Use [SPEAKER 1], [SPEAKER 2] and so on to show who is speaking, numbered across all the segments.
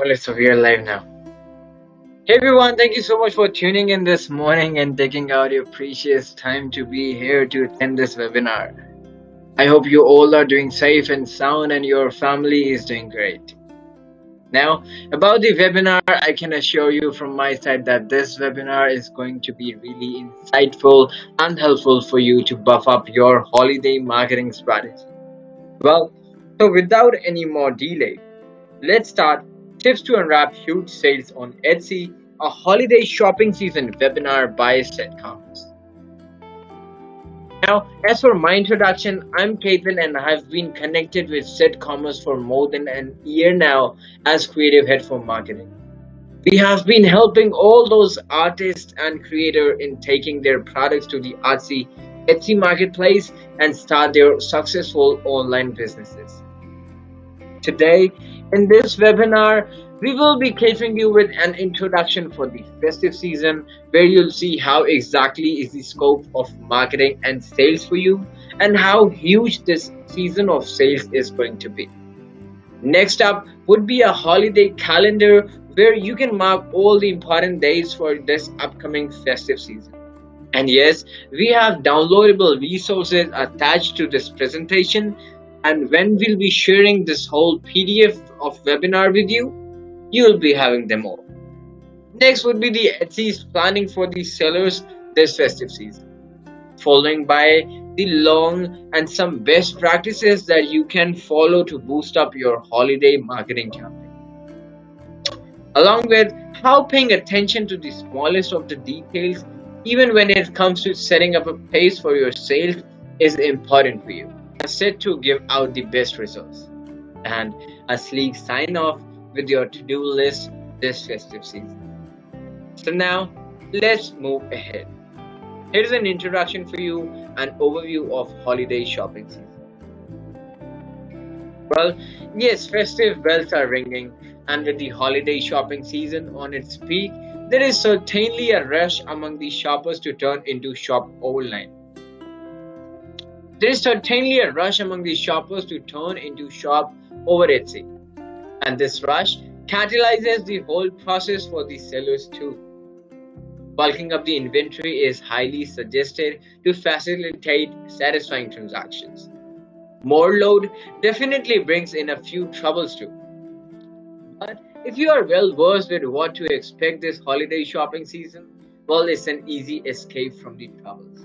[SPEAKER 1] Well, so we are live now. Hey everyone, thank you so much for tuning in this morning and taking out your precious time to be here to attend this webinar. I hope you all are doing safe and sound and your family is doing great. Now, about the webinar, I can assure you from my side that this webinar is going to be really insightful and helpful for you to buff up your holiday marketing strategy. Well, so without any more delay, let's start Tips to Unwrap Huge Sales on Etsy, a holiday shopping season webinar by Set Commerce. Now, as for my introduction, I'm Caitlin and I've been connected with Set Commerce for more than a year now as creative head for marketing. We have been helping all those artists and creators in taking their products to the Etsy marketplace and start their successful online businesses. Today, in this webinar, we will be catering you with an introduction for the festive season where you'll see how exactly is the scope of marketing and sales for you and how huge this season of sales is going to be. Next up would be a holiday calendar where you can mark all the important days for this upcoming festive season. And yes, we have downloadable resources attached to this presentation, and when we'll be sharing this whole PDF of webinar with you, you'll be having them all. Next would be the Etsy's planning for the sellers this festive season, following by the long and some best practices that you can follow to boost up your holiday marketing campaign. Along with how paying attention to the smallest of the details, even when it comes to setting up a pace for your sales, is important for you. Set to give out the best results, and a sleek sign off with your to-do list this festive season. So now let's move ahead. Here's an introduction for you, an overview of holiday shopping season. Well, yes, festive bells are ringing, and with the holiday shopping season on its peak, there is certainly a rush among the shoppers to turn into shop online. There is certainly a rush among the shoppers to turn into shop over Etsy. And this rush catalyzes the whole process for the sellers too. Bulking up the inventory is highly suggested to facilitate satisfying transactions. More load definitely brings in a few troubles too. But if you are well versed with what to expect this holiday shopping season, well, it's an easy escape from the troubles.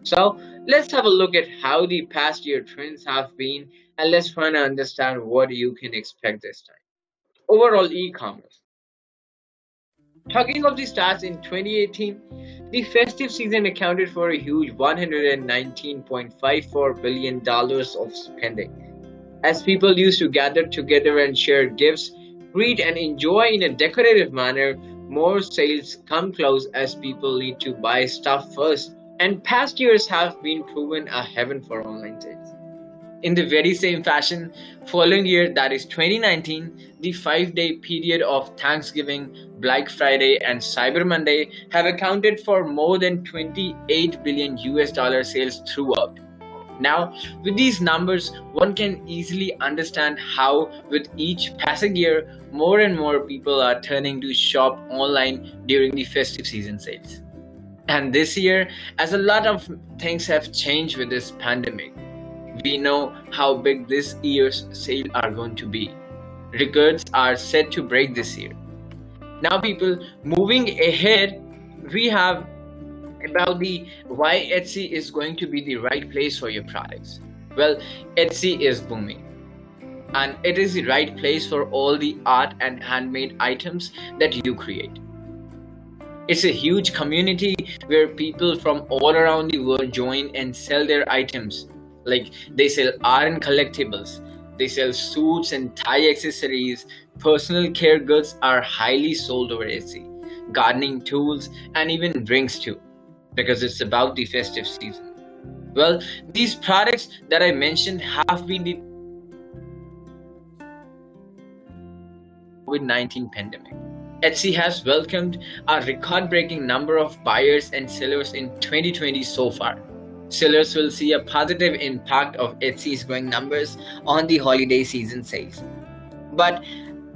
[SPEAKER 1] So let's have a look at how the past year trends have been, and let's try to understand what you can expect this time. Overall e-commerce. Talking of the stats in 2018, the festive season accounted for a huge $119.54 billion of spending. As people used to gather together and share gifts, greet and enjoy in a decorative manner, more sales come close as people need to buy stuff first. And past years have been proven a heaven for online sales. In the very same fashion, following year, that is 2019, the 5-day period of Thanksgiving, Black Friday and Cyber Monday have accounted for more than 28 billion US dollar sales throughout. Now, with these numbers, one can easily understand how with each passing year, more and more people are turning to shop online during the festive season sales. And this year, as a lot of things have changed with this pandemic, we know how big this year's sales are going to be. Records are set to break this year. Now people, moving ahead, we have about the why Etsy is going to be the right place for your products. Well, Etsy is booming. And it is the right place for all the art and handmade items that you create. It's a huge community where people from all around the world join and sell their items. Like they sell art and collectibles, they sell suits and tie accessories, personal care goods are highly sold over Etsy, gardening tools and even drinks too, because it's about the festive season. Well, these products that I mentioned have been the COVID-19 pandemic. Etsy has welcomed a record-breaking number of buyers and sellers in 2020 so far. Sellers will see a positive impact of Etsy's growing numbers on the holiday season sales. But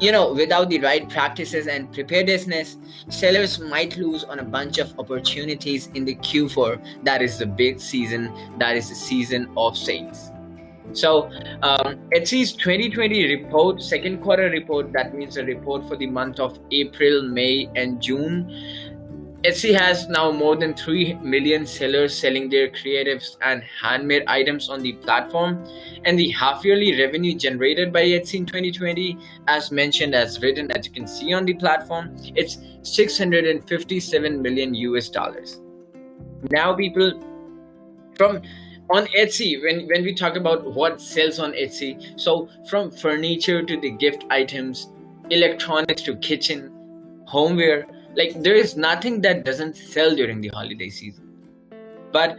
[SPEAKER 2] Without the right practices and preparedness, sellers might lose on a bunch of opportunities in the Q4. That is the big season. That is the season of sales. So, Etsy's 2020 report, second quarter report, that means a report for the month of April, May, and June. Etsy has now more than 3 million sellers selling their creatives and handmade items on the platform. And the half yearly revenue generated by Etsy in 2020, as mentioned, as written, as you can see on the platform, it's 657 million US dollars. Now, people, from on Etsy, when we talk about what sells on Etsy, so from furniture to the gift items, electronics to kitchen, homeware, like there is nothing that doesn't sell during the holiday season. But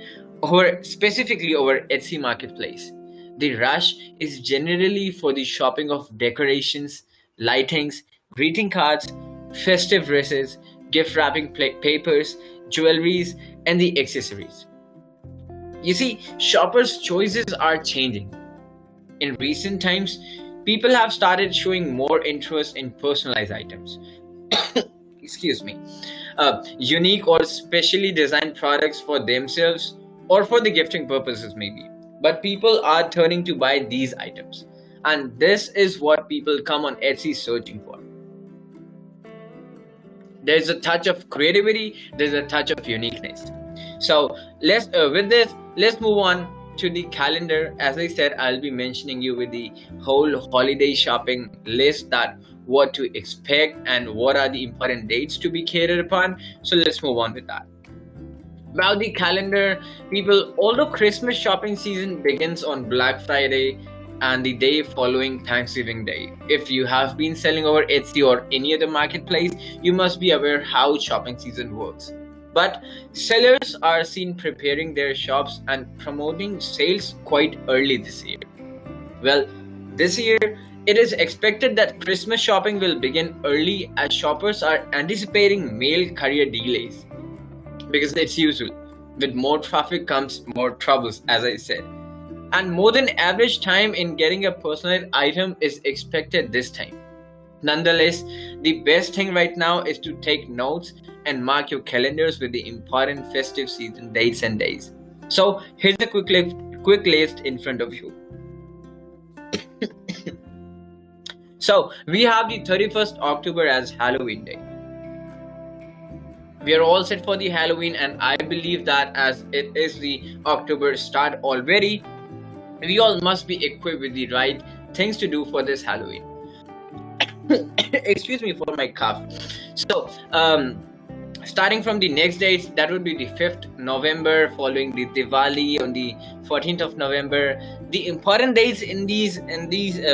[SPEAKER 2] specifically over Etsy marketplace, the rush is generally for the shopping of decorations, lightings, greeting cards, festive dresses, gift wrapping papers, jewelries, and the accessories. You see, shoppers' choices are changing. In recent times, people have started showing more interest in personalized items. Excuse me. Unique or specially designed products for themselves or for the gifting purposes, maybe. But people are turning to buy these items. And this is what people come on Etsy searching for. There's a touch of creativity, there's a touch of uniqueness. So let's move on to the calendar. As I said, I'll be mentioning you with the whole holiday shopping list, that what to expect and what are the important dates to be catered upon. So let's move on with that. About the calendar, people, although Christmas shopping season begins on Black Friday and the day following Thanksgiving Day, if you have been selling over Etsy or any other marketplace, you must be aware how shopping season works. But sellers are seen preparing their shops and promoting sales quite early this year. Well, this year, it is expected that Christmas shopping will begin early as shoppers are anticipating mail courier delays. Because it's usual. With more traffic comes more troubles, as I said. And more than average time in getting a personalized item is expected this time. Nonetheless, the best thing right now is to take notes and mark your calendars with the important festive season dates and days. So here's a quick list in front of you. So we have the 31st October as Halloween Day. We are all set for the Halloween, and I believe that as it is the October start already, we all must be equipped with the right things to do for this Halloween. Excuse me for my cough. So, starting from the next dates, that would be the 5th November, following the Diwali on the 14th of November. The important dates in these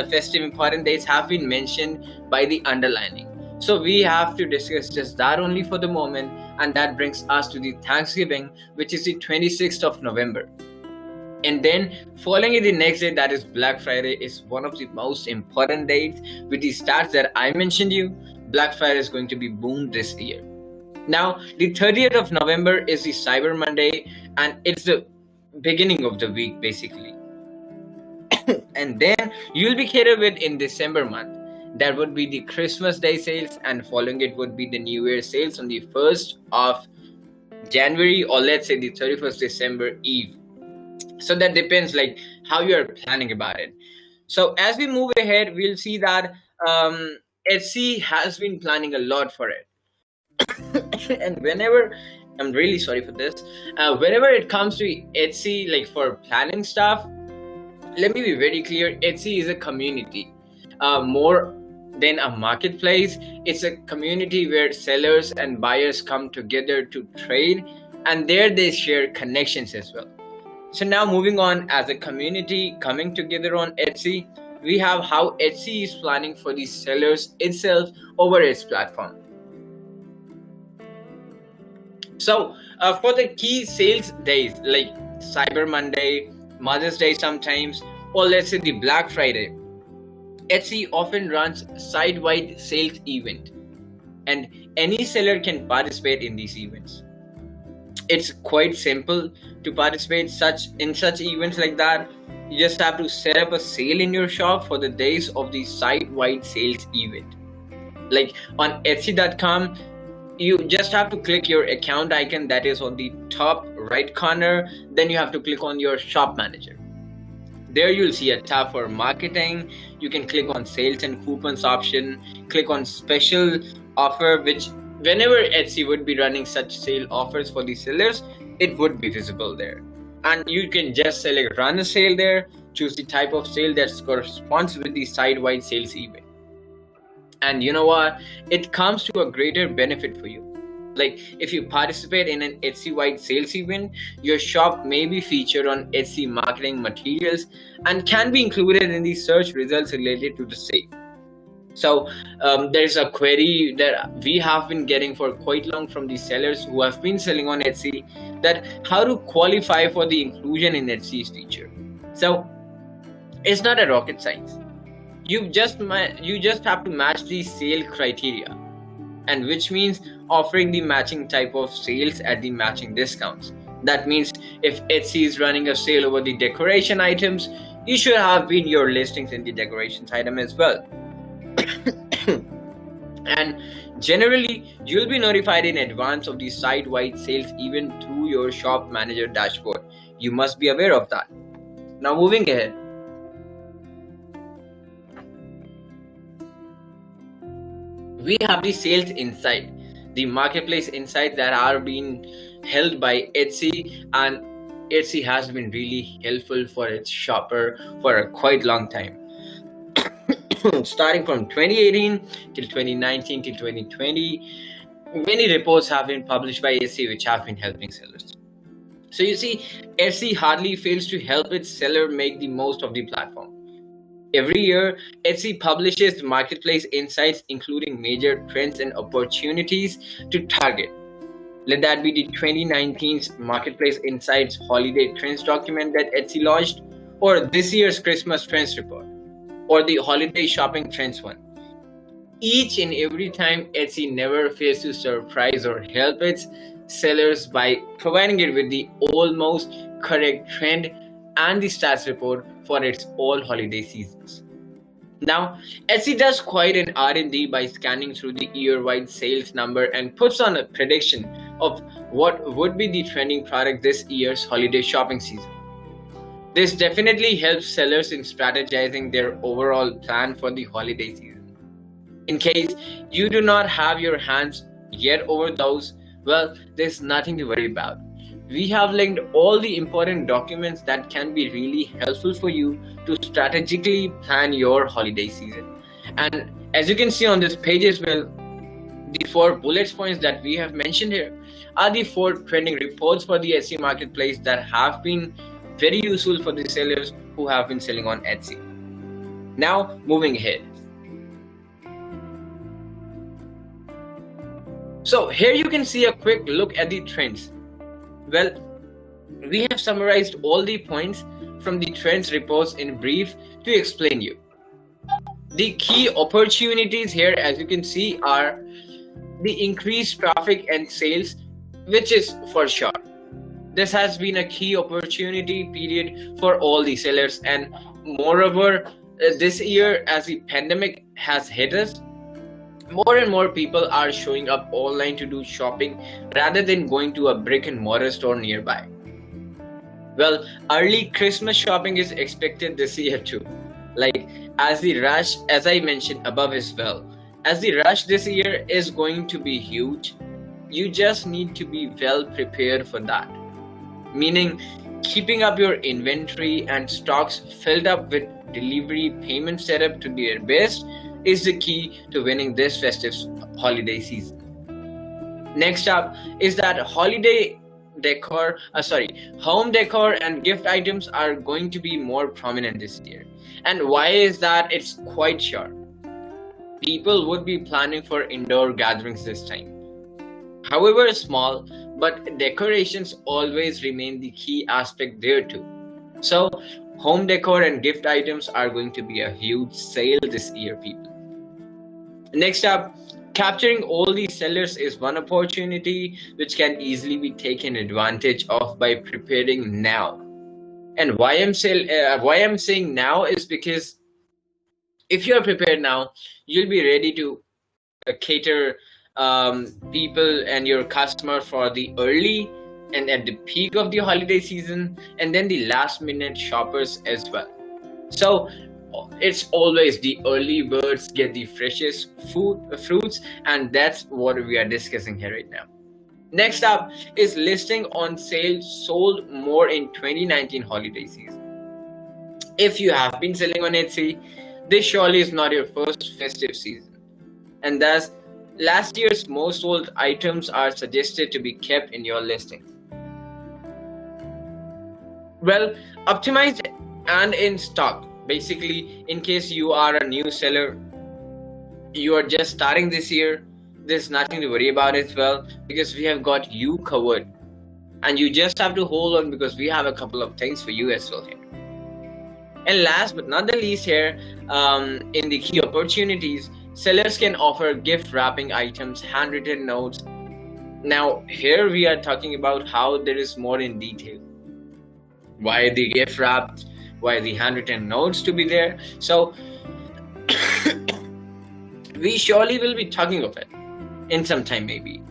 [SPEAKER 2] festive important dates have been mentioned by the underlining. So we have to discuss just that only for the moment, and that brings us to the Thanksgiving, which is the 26th of November. And then following it the next day, that is Black Friday, is one of the most important dates. With the stats that I mentioned you, Black Friday is going to be boom this year. Now, the 30th of November is the Cyber Monday, and it's the beginning of the week basically. And then you'll be catered with in December month. That would be the Christmas Day sales, and following it would be the New Year sales on the 1st of January, or let's say the 31st December Eve. So that depends like how you're planning about it. So as we move ahead, we'll see that Etsy has been planning a lot for it. And whenever, I'm really sorry for this, whenever it comes to Etsy, like for planning stuff, let me be very clear, Etsy is a community. More than a marketplace, it's a community where sellers and buyers come together to trade, and there they share connections as well. So now moving on, as a community coming together on Etsy, we have how Etsy is planning for the sellers itself over its platform. So for the key sales days like Cyber Monday, Mother's Day sometimes, or let's say the Black Friday, Etsy often runs site-wide sales event, and any seller can participate in these events. It's quite simple to participate in such events like that. You just have to set up a sale in your shop for the days of the site-wide sales event. Like on Etsy.com, you just have to click your account icon that is on the top right corner. Then you have to click on your shop manager. There you'll see a tab for marketing. You can click on sales and coupons option, click on special offer, which whenever Etsy would be running such sale offers for the sellers, it would be visible there. And you can just select run a sale there, choose the type of sale that corresponds with the site-wide sales event. And you know what? It comes to a greater benefit for you. Like if you participate in an Etsy wide sales event, your shop may be featured on Etsy marketing materials and can be included in the search results related to the sale. So there's a query that we have been getting for quite long from the sellers who have been selling on Etsy, that how to qualify for the inclusion in Etsy's feature. So it's not a rocket science. You just have to match the sale criteria, and which means offering the matching type of sales at the matching discounts. That means if Etsy is running a sale over the decoration items, you should have been your listings in the decorations item as well. And generally, you'll be notified in advance of the site-wide sales even through your shop manager dashboard. You must be aware of that. Now moving ahead. We have the sales insight, the marketplace insight that are being held by Etsy, and Etsy has been really helpful for its shopper for a quite long time. Starting from 2018 till 2019 till 2020, many reports have been published by Etsy which have been helping sellers. So you see, Etsy hardly fails to help its seller make the most of the platform. Every year, Etsy publishes marketplace insights, including major trends and opportunities to target. Let that be the 2019's Marketplace Insights Holiday Trends document that Etsy launched, or this year's Christmas Trends report, or the Holiday Shopping Trends one. Each and every time, Etsy never fails to surprise or help its sellers by providing it with the almost correct trend and the stats report for its all holiday seasons. Now, Etsy does quite an R&D by scanning through the year-wide sales number and puts on a prediction of what would be the trending product this year's holiday shopping season. This definitely helps sellers in strategizing their overall plan for the holiday season. In case you do not have your hands yet over those, well, there's nothing to worry about. We have linked all the important documents that can be really helpful for you to strategically plan your holiday season. And as you can see on this page as well, the 4 bullet points that we have mentioned here are the 4 trending reports for the Etsy marketplace that have been very useful for the sellers who have been selling on Etsy. Now, moving ahead. So here you can see a quick look at the trends. Well, we have summarized all the points from the trends reports in brief to explain you. The key opportunities here, as you can see, are the increased traffic and sales, which is for sure. This has been a key opportunity period for all the sellers, and moreover, this year as the pandemic has hit us, more and more people are showing up online to do shopping rather than going to a brick and mortar store nearby. Well, early Christmas shopping is expected this year too. Like as the rush, as I mentioned above as well, as the rush this year is going to be huge, you just need to be well prepared for that. Meaning, keeping up your inventory and stocks filled up with delivery payment setup to their best is the key to winning this festive holiday season. Next up is that home decor and gift items are going to be more prominent this year. And why is that? It's quite sure. People would be planning for indoor gatherings this time. However small, but decorations always remain the key aspect there too. So, home decor and gift items are going to be a huge sale this year, people. Next up, capturing all these sellers is one opportunity which can easily be taken advantage of by preparing now. And why I'm saying now is because if you are prepared now, you'll be ready to cater people and your customer for the early and at the peak of the holiday season, and then the last minute shoppers as well. So it's always the early birds get the freshest fruits, and that's what we are discussing here right now. Next up is listing on sale sold more in 2019 holiday season. If you have been selling on Etsy, this surely is not your first festive season, and thus last year's most sold items are suggested to be kept in your listings. Well, optimized and in stock. Basically, in case you are a new seller, you are just starting this year, there's nothing to worry about as well, because we have got you covered, and you just have to hold on because we have a couple of things for you as well here. And last but not the least here, in the key opportunities, sellers can offer gift wrapping items, handwritten notes. Now here we are talking about how there is more in detail. Why the gift wrapped, why the handwritten notes to be there. So we surely will be talking of it in some time maybe.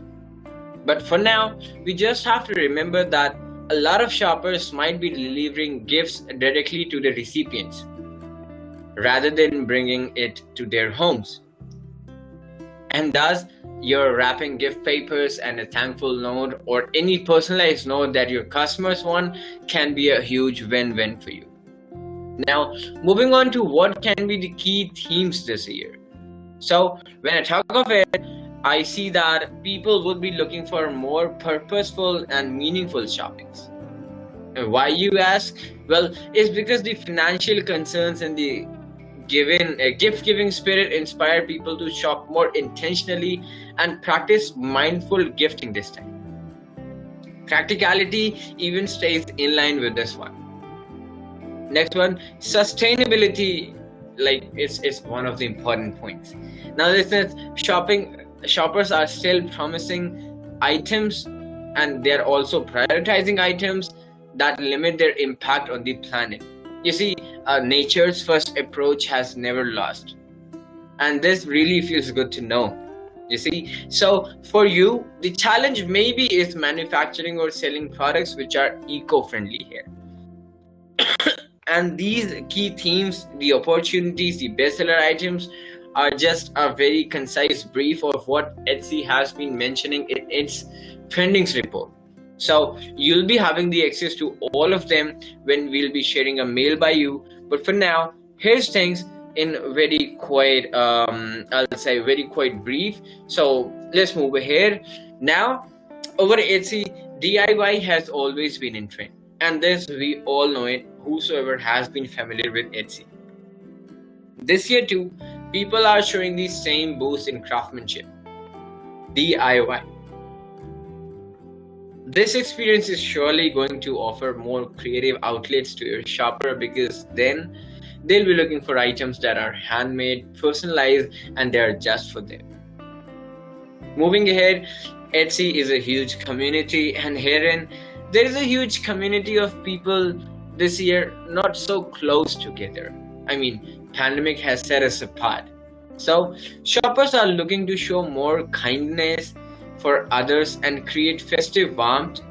[SPEAKER 2] But for now, we just have to remember that a lot of shoppers might be delivering gifts directly to the recipients rather than bringing it to their homes. And thus, your wrapping gift papers and a thankful note or any personalized note that your customers want can be a huge win-win for you. Now, moving on to what can be the key themes this year. So, when I talk of it, I see that people would be looking for more purposeful and meaningful shoppings. And why, you ask? Well, it's because the financial concerns and the gift-giving spirit inspire people to shop more intentionally and practice mindful gifting this time. Practicality even stays in line with this one. Next one, sustainability, like it's one of the important points. Now, listeners, shoppers are still promising items, and they're also prioritizing items that limit their impact on the planet. You see, nature's first approach has never lost, and this really feels good to know. You see, so for you, the challenge maybe is manufacturing or selling products which are eco-friendly here. And these key themes, the opportunities, the bestseller items are just a very concise brief of what Etsy has been mentioning in its trendings report. So you'll be having the access to all of them when we'll be sharing a mail by you. But for now, here's things in very quiet, I'll say very quiet brief. So let's move ahead. Now, over Etsy, DIY has always been in trend. And this, we all know it, whosoever has been familiar with Etsy. This year too, people are showing the same boost in craftsmanship, DIY. This experience is surely going to offer more creative outlets to your shopper, because then they'll be looking for items that are handmade, personalized, and they are just for them. Moving ahead, Etsy is a huge community, and herein there is a huge community of people this year not so close together. I mean, pandemic has set us apart. So shoppers are looking to show more kindness for others and create festive warmth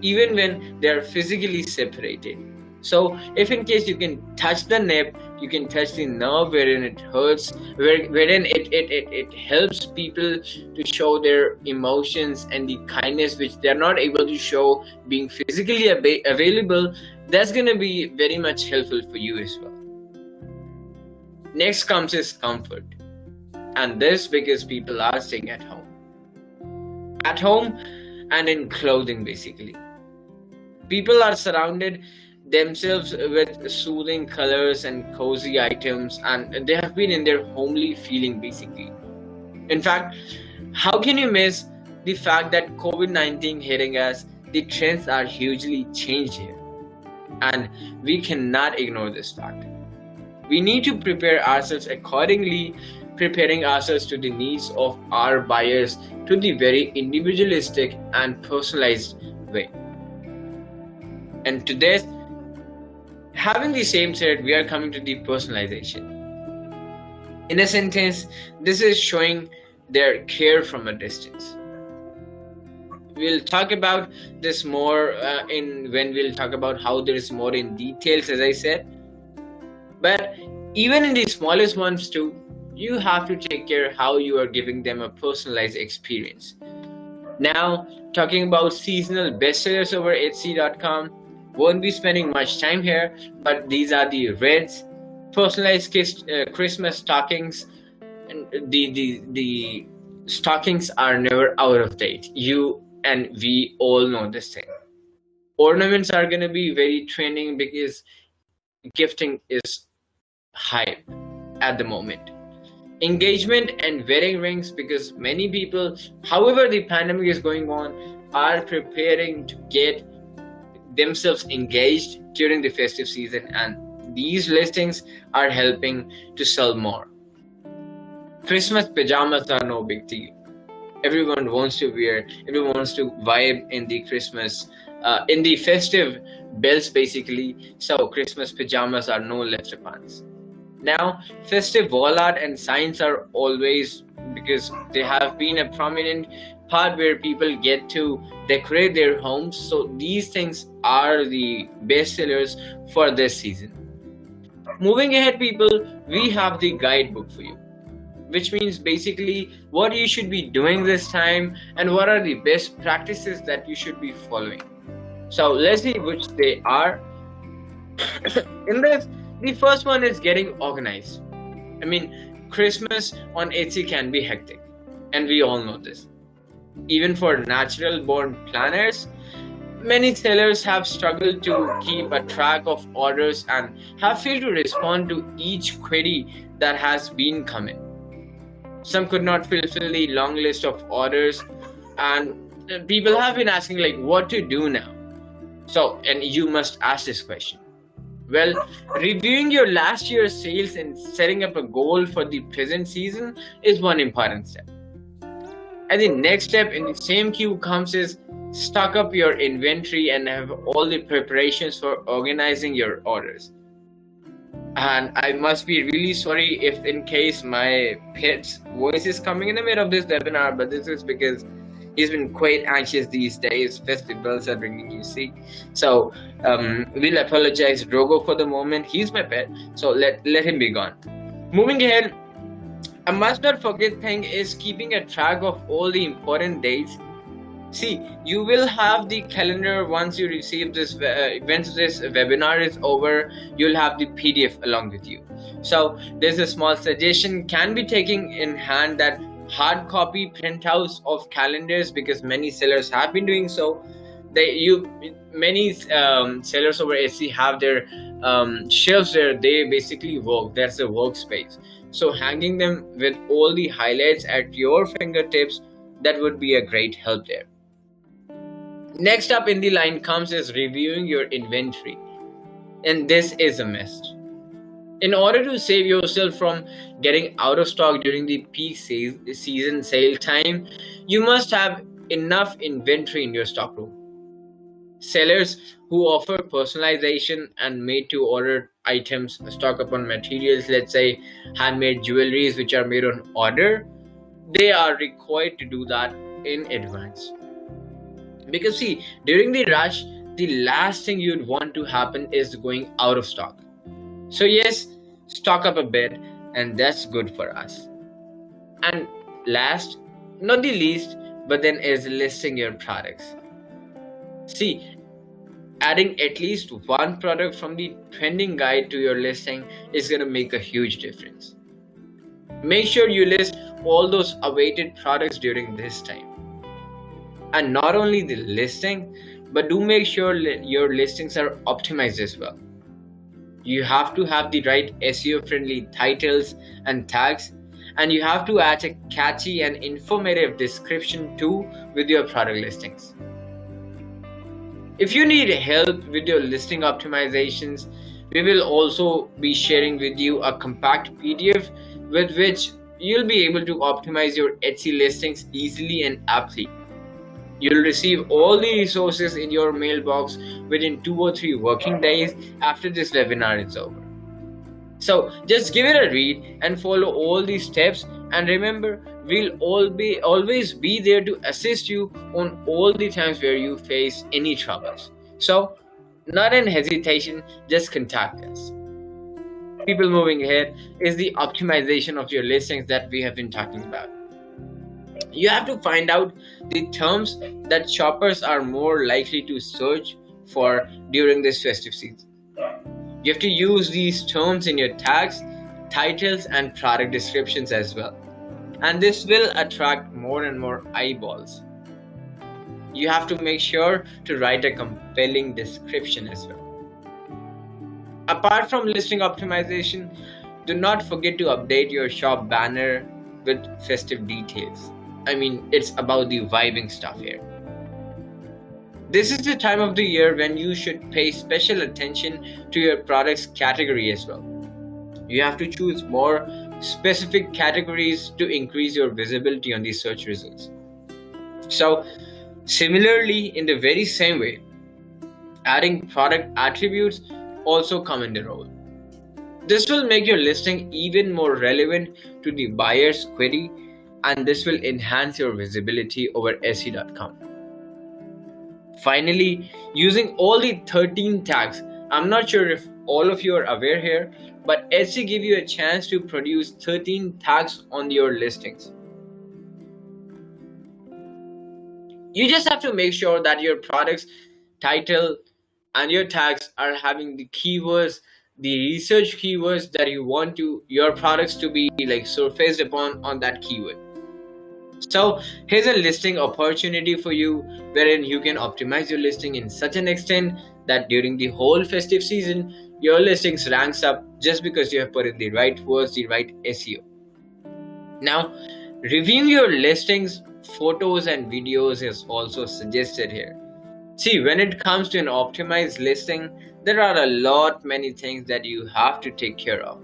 [SPEAKER 2] even when they are physically separated. So if in case you can touch the nip, you can touch the nerve wherein it hurts, wherein it helps people to show their emotions and the kindness which they're not able to show being physically available, that's going to be very much helpful for you as well. Next comes is comfort. And this because people are staying at home. At home and in clothing basically. People are surrounded themselves with soothing colors and cozy items, and they have been in their homely feeling basically. In fact, how can you miss the fact that COVID-19 hitting us, the trends are hugely changed here, and we cannot ignore this fact. We need to prepare ourselves accordingly, preparing ourselves to the needs of our buyers to the very individualistic and personalized way. And to this, having the same said, we are coming to the personalization. In a sentence, this is showing their care from a distance. We'll talk about this more in when we'll talk about how there is more in details, as I said. But even in the smallest ones too, you have to take care how you are giving them a personalized experience. Now, talking about seasonal bestsellers over Etsy.com, won't be spending much time here, but these are the reds, personalized Christmas stockings, and the stockings are never out of date. You and we all know this thing. Ornaments are gonna be very trending because gifting is hype at the moment. Engagement and wedding rings, because many people, however the pandemic is going on, are preparing to get themselves engaged during the festive season, and these listings are helping to sell more. Christmas pajamas are no big deal. Everyone wants to wear, everyone wants to vibe in the Christmas, in the festive bells basically. So Christmas pajamas are no left upon. Now, festive wall art and signs are always, because they have been a prominent part where people get to decorate their homes. So these things are the best sellers for this season. Moving ahead, people, we have the guidebook for you, which means basically what you should be doing this time and what are the best practices that you should be following. So let's see which they are. In this, the first one is getting organized. I mean, Christmas on Etsy can be hectic, and we all know this. Even for natural born planners, many sellers have struggled to keep a track of orders and have failed to respond to each query that has been coming. Some could not fulfill the long list of orders, and people have been asking like what to do now. So, and you must ask this question. Well, reviewing your last year's sales and setting up a goal for the present season is one important step. And the next step in the same queue comes is stock up your inventory and have all the preparations for organizing your orders. And I must be really sorry if in case my pet's voice is coming in the middle of this webinar, but this is because he's been quite anxious these days. Festivals are bringing you see. So we'll apologize Drogo for the moment. He's my pet, so let him be gone. Moving ahead, a must not forget thing is keeping a track of all the important dates. See, you will have the calendar once you receive this, once this webinar is over, you'll have the PDF along with you. So there's a small suggestion can be taking in hand that hard copy printouts of calendars, because many sellers have been doing so. Many sellers over Etsy have their shelves where they basically work. That's a workspace. So hanging them with all the highlights at your fingertips, that would be a great help there. Next up in the line comes is reviewing your inventory, and this is a must. In order to save yourself from getting out of stock during the peak season sale time, you must have enough inventory in your stockroom. Sellers who offer personalization and made-to-order items, stock up on materials, let's say handmade jewelries which are made on order, they are required to do that in advance. Because see, during the rush, the last thing you'd want to happen is going out of stock. So yes, stock up a bit, and that's good for us. And last, not the least, but then is listing your products. See, adding at least one product from the trending guide to your listing is going to make a huge difference. Make sure you list all those awaited products during this time. And not only the listing, but do make sure your listings are optimized as well. You have to have the right SEO friendly titles and tags, and you have to add a catchy and informative description too with your product listings. If you need help with your listing optimizations, we will also be sharing with you a compact PDF with which you'll be able to optimize your Etsy listings easily and aptly. You'll receive all the resources in your mailbox within 2 or 3 working days after this webinar is over. So just give it a read and follow all these steps, and remember, we'll always be there to assist you on all the times where you face any troubles. So not in hesitation, just contact us. People moving ahead is the optimization of your listings that we have been talking about. You have to find out the terms that shoppers are more likely to search for during this festive season. You have to use these terms in your tags, titles, and product descriptions as well. And this will attract more and more eyeballs. You have to make sure to write a compelling description as well. Apart from listing optimization, do not forget to update your shop banner with festive details. I mean, it's about the vibing stuff here. This is the time of the year when you should pay special attention to your product's category as well. You have to choose more specific categories to increase your visibility on the search results. So, similarly, in the very same way, adding product attributes also come in the role. This will make your listing even more relevant to the buyer's query, and this will enhance your visibility over Etsy.com. Finally, using all the 13 tags. I'm not sure if all of you are aware here, but Etsy gives you a chance to produce 13 tags on your listings. You just have to make sure that your product's title and your tags are having the keywords, the research keywords that you want your products to be like surfaced upon on that keyword. So here's a listing opportunity for you wherein you can optimize your listing in such an extent that during the whole festive season, your listings ranks up just because you have put in the right words, the right SEO. Now, reviewing your listings, photos and videos is also suggested here. See, when it comes to an optimized listing, there are many things that you have to take care of.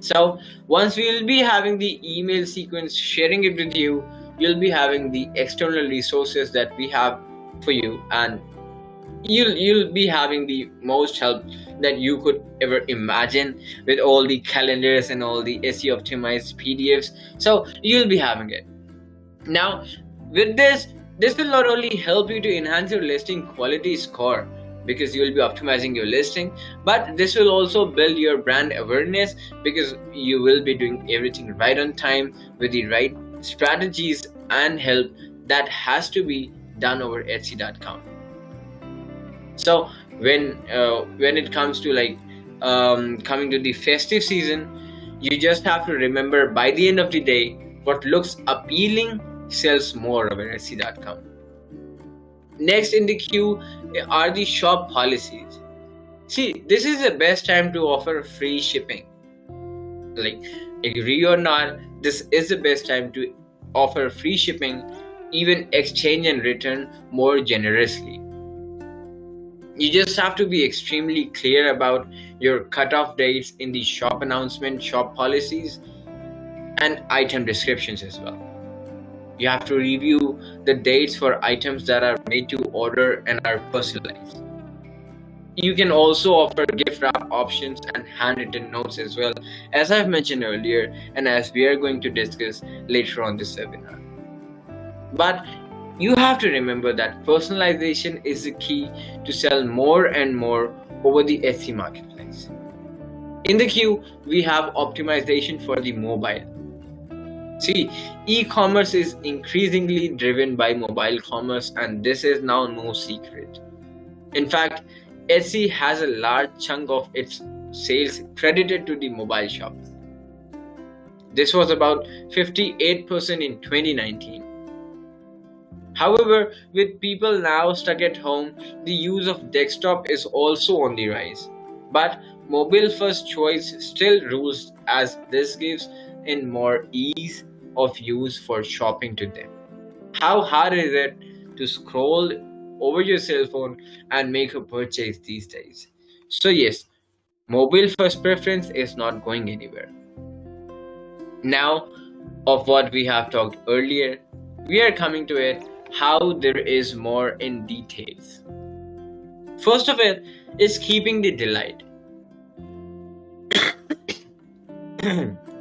[SPEAKER 2] So once we will be having the email sequence, sharing it with you, you'll be having the external resources that we have for you, and you'll be having the most help that you could ever imagine with all the calendars and all the SEO optimized PDFs. So you'll be having it. Now, with this will not only help you to enhance your listing quality score because you will be optimizing your listing, but this will also build your brand awareness because you will be doing everything right on time with the right strategies and help that has to be done over Etsy.com. So when it comes to coming to the festive season, you just have to remember by the end of the day, what looks appealing sells more over Etsy.com. Next in the queue are the shop policies. See, this is the best time to offer free shipping. Like, agree or not, this is the best time to offer free shipping, even exchange and return more generously. You just have to be extremely clear about your cutoff dates in the shop announcement, shop policies, and item descriptions as well. You have to review the dates for items that are made to order and are personalized. You can also offer gift wrap options and handwritten notes as well, as I've mentioned earlier and as we are going to discuss later on this webinar. But you have to remember that personalization is the key to sell more and more over the Etsy marketplace. In the queue, we have optimization for the mobile. See, e-commerce is increasingly driven by mobile commerce, and this is now no secret. In fact, Etsy has a large chunk of its sales credited to the mobile shop. This was about 58% in 2019. However, with people now stuck at home, the use of desktop is also on the rise. But mobile first choice still rules, as this gives in more ease of use for shopping to them. How hard is it to scroll over your cell phone and make a purchase these days? So yes, mobile first preference is not going anywhere. Now, of what we have talked earlier, we are coming to it how there is more in details. First of it is keeping the delight.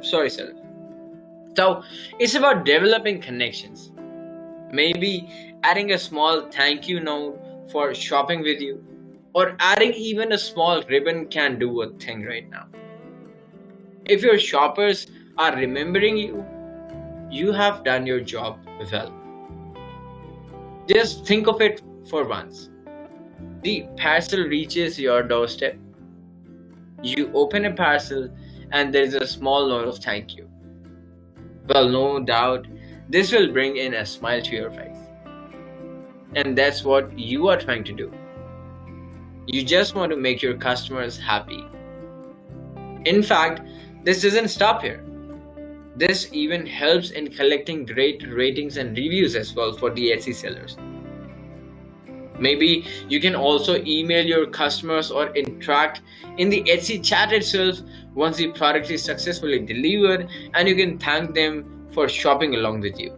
[SPEAKER 2] Sorry, sir. So it's about developing connections. Maybe adding a small thank you note for shopping with you, or adding even a small ribbon can do a thing right now. If your shoppers are remembering you, you have done your job well. Just think of it for once. The parcel reaches your doorstep. You open a parcel and there is a small note of thank you. Well, no doubt, this will bring in a smile to your face. And that's what you are trying to do. You just want to make your customers happy. In fact, this doesn't stop here. This even helps in collecting great ratings and reviews as well for the Etsy sellers. Maybe you can also email your customers or interact in the Etsy chat itself once the product is successfully delivered, and you can thank them for shopping along with you.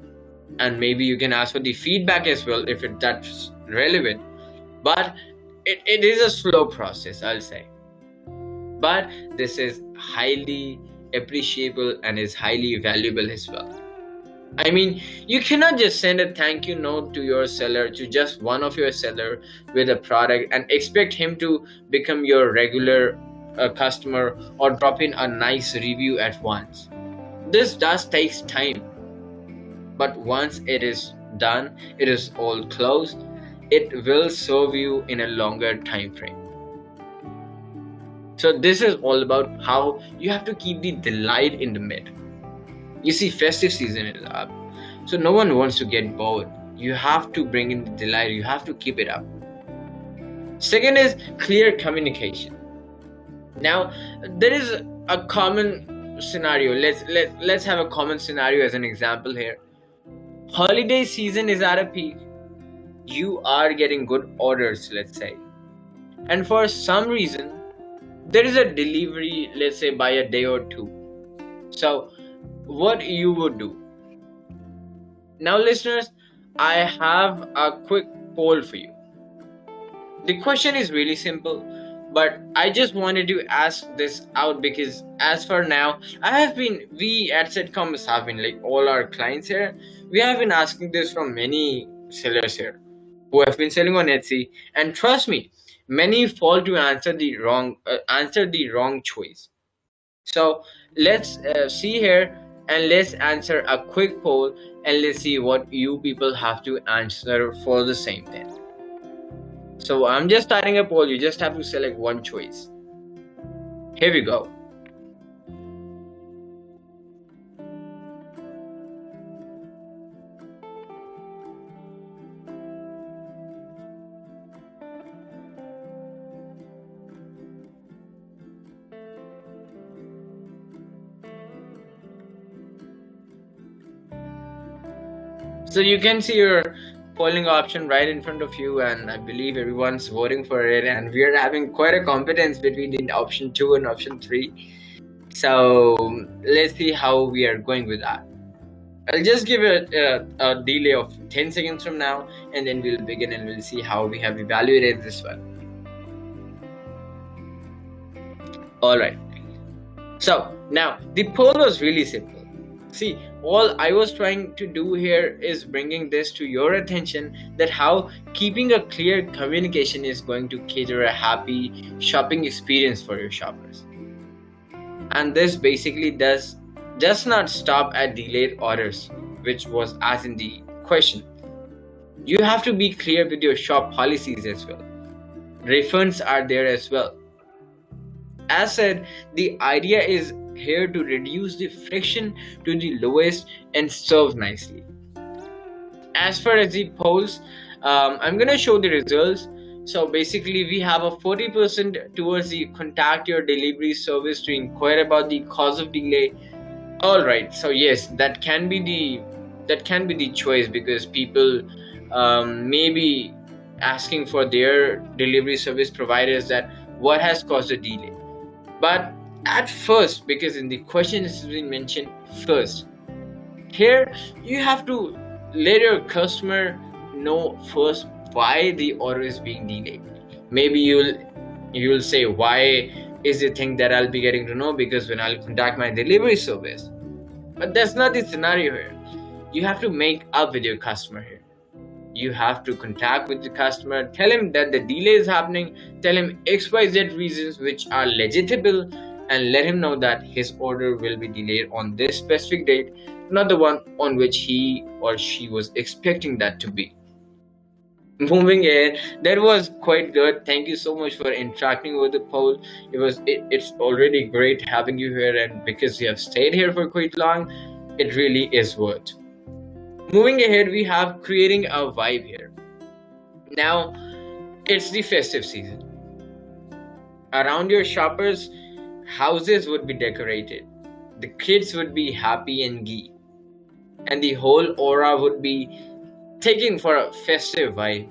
[SPEAKER 2] And maybe you can ask for the feedback as well if that's relevant. But it is a slow process, I'll say. But this is highly appreciable and is highly valuable as well. I mean, you cannot just send a thank you note to your seller, to just one of your seller with a product, and expect him to become your regular customer or drop in a nice review at once. This does takes time, but once it is done, it is all closed, it will serve you in a longer time frame. So this is all about how you have to keep the delight in the mid. You see, festive season is up, so no one wants to get bored. You have to bring in the delight, you have to keep it up. Second is clear communication. Now, there is a common scenario. Let's have a common scenario as an example here. Holiday season is at a peak. You are getting good orders, let's say. And for some reason, there is a delivery, let's say by a day or two. So what you would do? Now listeners, I have a quick poll for you. The question is really simple, but I just wanted to ask this out because as for now, we at Sitcoms have been, like all our clients here, we have been asking this from many sellers here who have been selling on Etsy, and trust me, many fall to answer the wrong choice. So let's see here, and let's answer a quick poll, and let's see what you people have to answer for the same thing. So I'm just starting a poll. You just have to select one choice. Here we go. So you can see your polling option right in front of you, and I believe everyone's voting for it, and we are having quite a competence between the option 2 and option 3. So let's see how we are going with that. I'll just give it a delay of 10 seconds from now, and then we'll begin and we'll see how we have evaluated this one. Alright, so now the poll was really simple. See, all I was trying to do here is bringing this to your attention, that how keeping a clear communication is going to cater a happy shopping experience for your shoppers. And this basically does not stop at delayed orders, which was as in the question. You have to be clear with your shop policies as well. Refunds are there as well. As said, the idea is here to reduce the friction to the lowest and serve nicely. As far as the polls, I'm gonna show the results. So basically we have a 40% towards the contact your delivery service to inquire about the cause of delay. Alright, so yes, that can be the choice, because people may be asking for their delivery service providers that what has caused the delay. But at first, because in the question it has been mentioned first, here you have to let your customer know first why the order is being delayed. Maybe you'll say why is the thing that I'll be getting to know because when I'll contact my delivery service. But that's not the scenario here. You have to make up with your customer here. You have to contact with the customer, tell him that the delay is happening, tell him XYZ reasons which are legitimate, and let him know that his order will be delayed on this specific date, not the one on which he or she was expecting that to be. Moving ahead, that was quite good. Thank you so much for interacting with the poll. It's already great having you here, and because you have stayed here for quite long, it really is worth. Moving ahead, we have creating a vibe here. Now, it's the festive season. Around your shoppers, houses would be decorated. The kids would be happy and gay. And the whole aura would be taken for a festive vibe.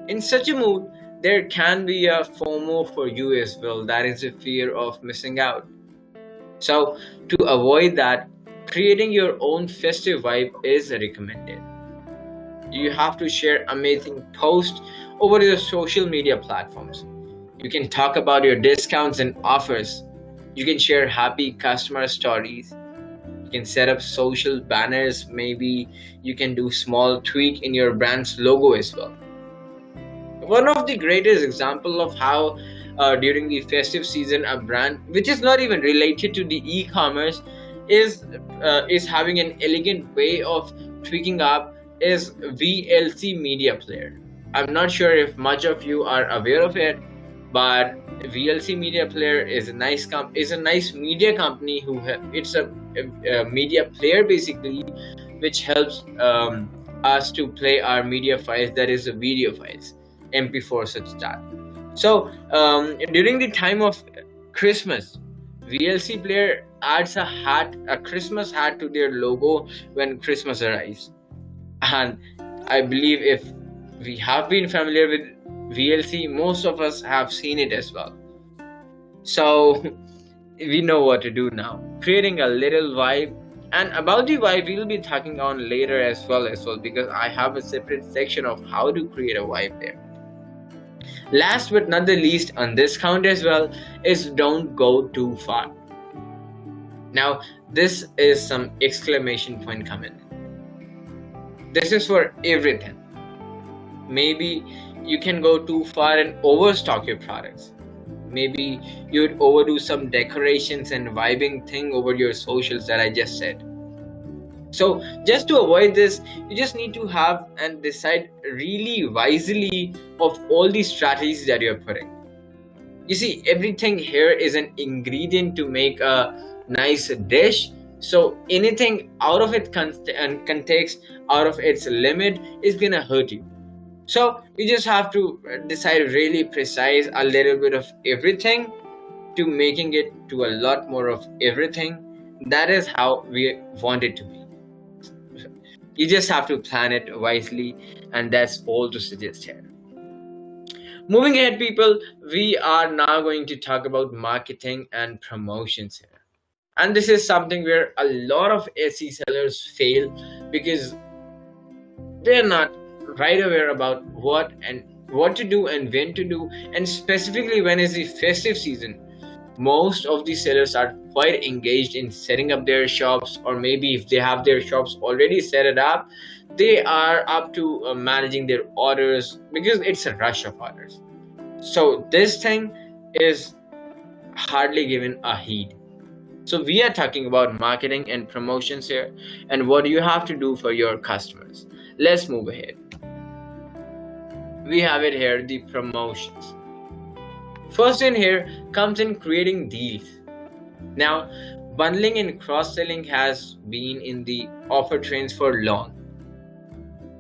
[SPEAKER 2] In such a mood, there can be a FOMO for you as well. That is a fear of missing out. So, to avoid that, creating your own festive vibe is recommended. You have to share amazing posts over your social media platforms. You can talk about your discounts and offers. You can share happy customer stories. You can set up social banners. Maybe you can do small tweak in your brand's logo as well. One of the greatest example of how during the festive season a brand which is not even related to the e-commerce is having an elegant way of tweaking up is VLC Media Player. I'm not sure if much of you are aware of it, but VLC Media Player is a nice media company it's a media player basically, which helps us to play our media files, that is the video files, MP4 such that. So during the time of Christmas, VLC Player adds a Christmas hat to their logo when Christmas arrives. And I believe if we have been familiar with VLC, most of us have seen it as well. So we know what to do now. Creating a little vibe. And about the vibe, we'll be talking on later as well because I have a separate section of how to create a vibe there. Last but not the least on this count as well is don't go too far. Now, this is some exclamation point comment. This is for everything. Maybe you can go too far and overstock your products. Maybe you'd overdo some decorations and vibing thing over your socials that I just said. So just to avoid this, you just need to have and decide really wisely of all these strategies that you're putting. You see, everything here is an ingredient to make a nice dish. So anything out of its context, out of its limit, is gonna hurt you. So you just have to decide really precise a little bit of everything to making it to a lot more of everything. That is how we want it to be. You just have to plan it wisely, and that's all to suggest here. Moving ahead, people, we are now going to talk about marketing and promotions here. And this is something where a lot of SE sellers fail because they're not right aware about what to do and when to do, and specifically when is the festive season. Most of the sellers are quite engaged in setting up their shops, or maybe if they have their shops already set it up, they are up to managing their orders because it's a rush of orders. So this thing is hardly given a heed. So we are talking about marketing and promotions here, and what you have to do for your customers. Let's move ahead. We have it here, the promotions. First in here comes in creating deals. Now, bundling and cross-selling has been in the offer trends for long,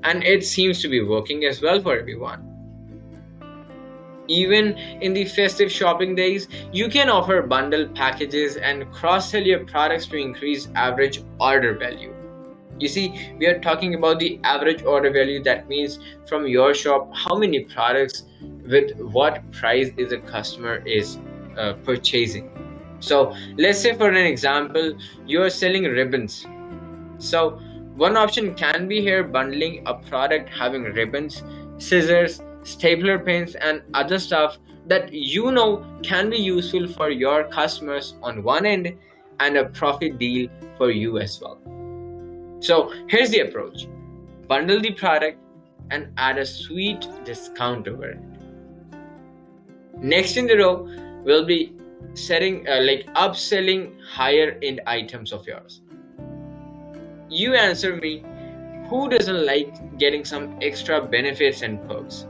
[SPEAKER 2] and it seems to be working as well for everyone. Even in the festive shopping days, you can offer bundle packages and cross-sell your products to increase average order value. You see, we are talking about the average order value. That means from your shop, how many products with what price is a customer is purchasing. So let's say for an example, you're selling ribbons. So one option can be here bundling a product having ribbons, scissors, stapler pins and other stuff that you know can be useful for your customers on one end and a profit deal for you as well. So here's the approach: bundle the product and add a sweet discount over it. Next in the row will be setting upselling higher end items of yours. You answer me, who doesn't like getting some extra benefits and perks?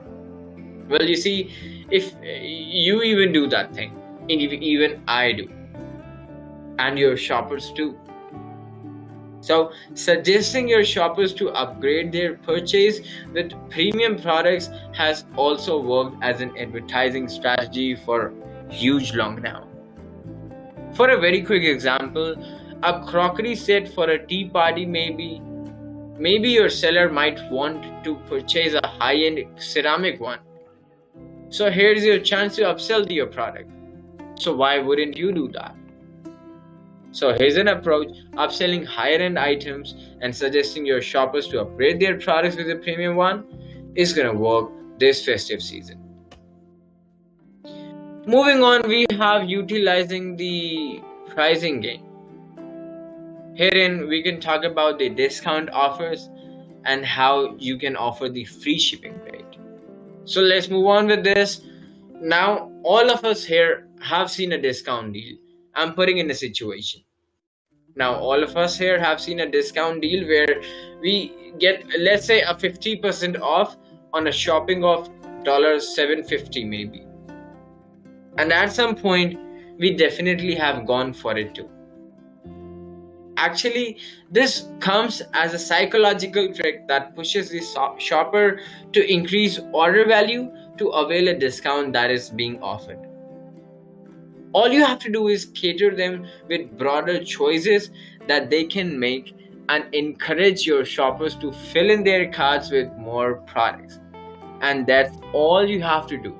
[SPEAKER 2] Well, you see, if you even do that thing, even I do, and your shoppers too. So, suggesting your shoppers to upgrade their purchase with premium products has also worked as an advertising strategy for huge long now. For a very quick example, a crockery set for a tea party maybe your seller might want to purchase a high-end ceramic one. So here's your chance to upsell your product. So why wouldn't you do that? So here's an approach: upselling higher end items and suggesting your shoppers to upgrade their products with a premium one is gonna work this festive season. Moving on, we have utilizing the pricing game. Herein we can talk about the discount offers and how you can offer the free shipping rate. So let's move on with this. Now all of us here have seen a discount deal. I'm putting in a situation. Now all of us here have seen a discount deal where we get, let's say, a 50% off on a shopping of $750 maybe. And at some point we definitely have gone for it too. Actually, this comes as a psychological trick that pushes the shopper to increase order value to avail a discount that is being offered. All you have to do is cater them with broader choices that they can make and encourage your shoppers to fill in their carts with more products. And that's all you have to do.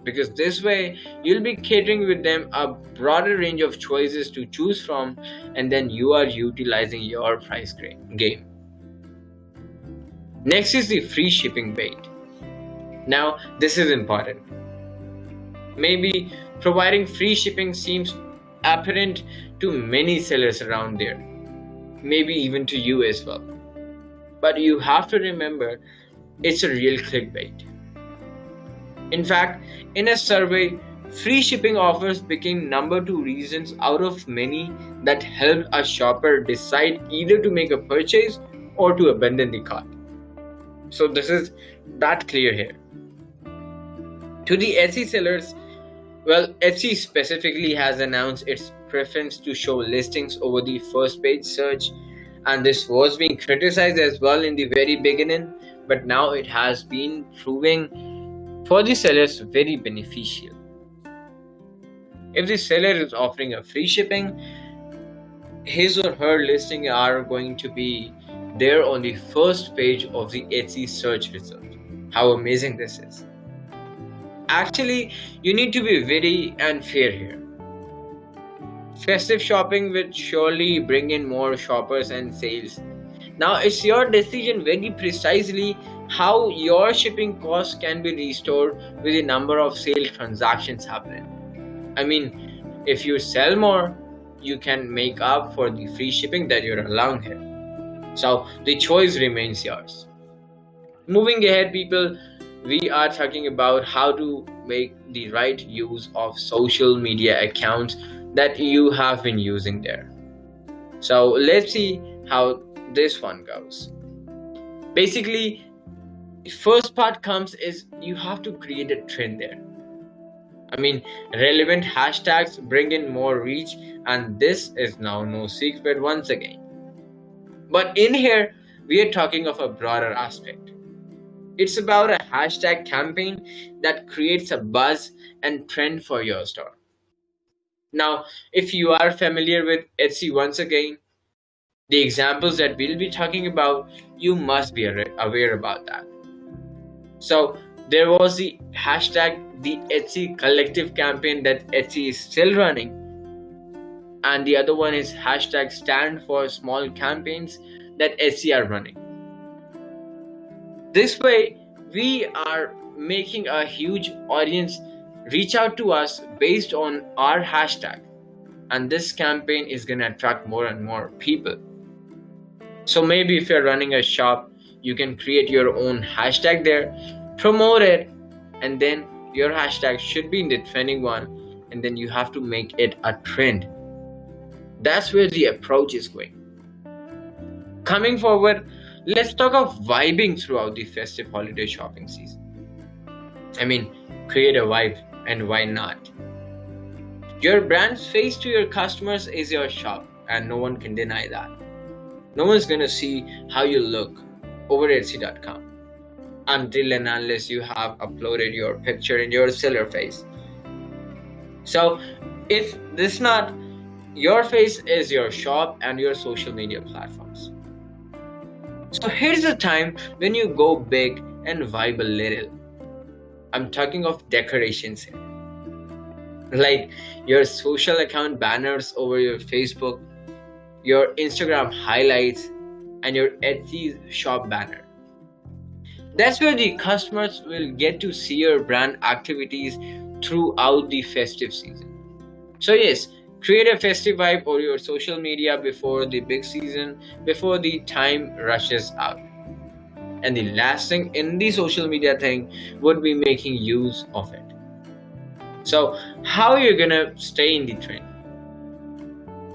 [SPEAKER 2] Because this way, you'll be catering with them a broader range of choices to choose from, and then you are utilizing your price game. Next is the free shipping bait. Now, this is important. Maybe providing free shipping seems apparent to many sellers around there, maybe even to you as well. But you have to remember, it's a real clickbait. In fact, in a survey, free shipping offers became number 2 reasons out of many that helped a shopper decide either to make a purchase or to abandon the cart. So this is that clear here. To the Etsy sellers, well, Etsy specifically has announced its preference to show listings over the first page search, and this was being criticized as well in the very beginning, but now it has been proving for the sellers very beneficial. If the seller is offering a free shipping, his or her listing are going to be there on the first page of the Etsy search result. How amazing this is. Actually, you need to be witty and fair here. Festive shopping will surely bring in more shoppers and sales. Now it's your decision very precisely how your shipping costs can be restored with the number of sale transactions happening. I mean, if you sell more, you can make up for the free shipping that you're allowing here. So the choice remains yours. Moving ahead, people, we are talking about how to make the right use of social media accounts that you have been using there. So let's see how this one goes. Basically, the first part comes is you have to create a trend there. I mean, relevant hashtags bring in more reach, and this is now no secret once again. But in here, we are talking of a broader aspect. It's about a hashtag campaign that creates a buzz and trend for your store. Now, if you are familiar with Etsy once again, the examples that we'll be talking about, you must be aware about that. So there was the hashtag the Etsy collective campaign that Etsy is still running, and the other one is hashtag stand for small campaigns that Etsy are running. This way we are making a huge audience reach out to us based on our hashtag, and this campaign is going to attract more and more people. So maybe if you're running a shop, you can create your own hashtag there, promote it, and then your hashtag should be in the trending one, and then you have to make it a trend. That's where the approach is going. Coming forward, let's talk of vibing throughout the festive holiday shopping season. I mean, create a vibe, and why not? Your brand's face to your customers is your shop, and no one can deny that. No one's gonna see how you look over Etsy.com until and unless you have uploaded your picture in your seller face. So if this not, your face is your shop and your social media platforms. So here's the time when you go big and vibe a little. I'm talking of decorations here. Like your social account banners over your Facebook, your Instagram highlights, and your Etsy shop banner. That's where the customers will get to see your brand activities throughout the festive season. So yes, create a festive vibe over your social media before the big season, before the time rushes out. And the last thing in the social media thing would be making use of it. So how you're gonna stay in the trend?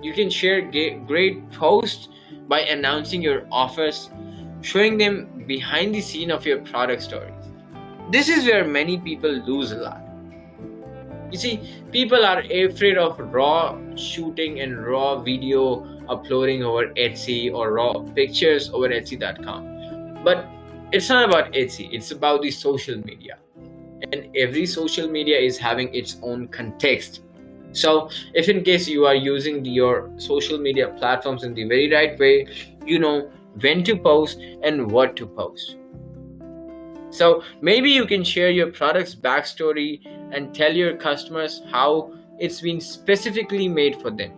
[SPEAKER 2] You can share great posts by announcing your offers, showing them behind the scene of your product stories. This is where many people lose a lot. You see, people are afraid of raw shooting and raw video uploading over Etsy or raw pictures over Etsy.com. But it's not about Etsy, it's about the social media. And every social media is having its own context. So if in case you are using your social media platforms in the very right way, you know when to post and what to post. So maybe you can share your product's backstory and tell your customers how it's been specifically made for them.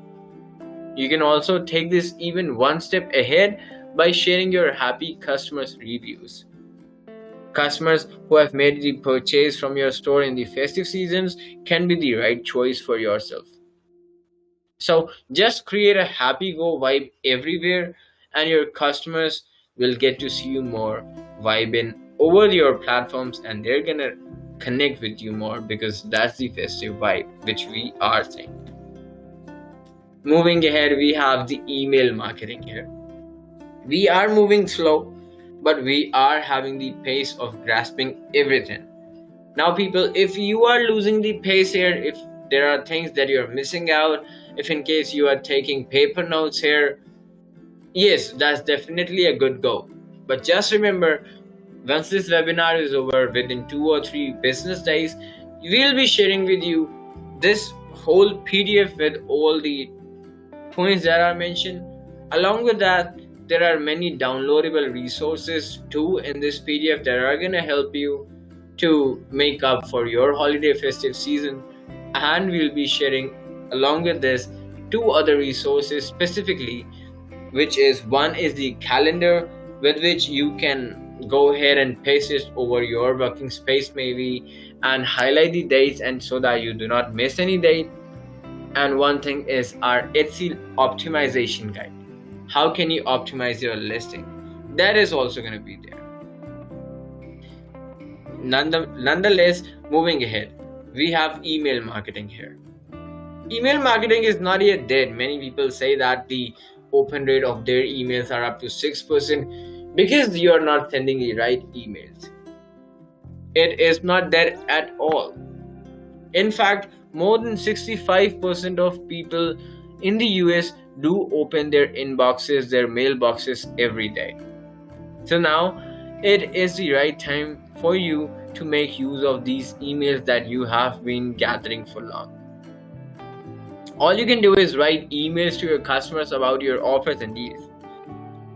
[SPEAKER 2] You can also take this even one step ahead by sharing your happy customers' reviews. Customers who have made the purchase from your store in the festive seasons can be the right choice for yourself. So just create a happy go vibe everywhere, and your customers will get to see you more, vibe in over your platforms, and they're gonna connect with you more because that's the festive vibe which we are saying. Moving ahead, we have the email marketing here. We are moving slow, but we are having the pace of grasping everything. Now, people, if you are losing the pace here, if there are things that you're missing out, if in case you are taking paper notes here, yes, that's definitely a good go. But just remember, once this webinar is over, within 2 or 3 business days, we'll be sharing with you this whole PDF with all the points that are mentioned. Along with that, there are many downloadable resources too in this PDF that are going to help you to make up for your holiday festive season. And we'll be sharing along with this 2 other resources specifically, which is one is the calendar with which you can go ahead and paste it over your working space maybe and highlight the dates and so that you do not miss any date. And one thing is our Etsy optimization guide. How can you optimize your listing? That is also going to be there. Nonetheless, moving ahead, we have email marketing here. Email marketing is not yet dead. Many people say that the open rate of their emails are up to 6% because you are not sending the right emails. It is not dead at all. In fact, more than 65% of people in the US do open their inboxes, their mailboxes every day. So now it is the right time for you to make use of these emails that you have been gathering for long. All you can do is write emails to your customers about your offers and deals.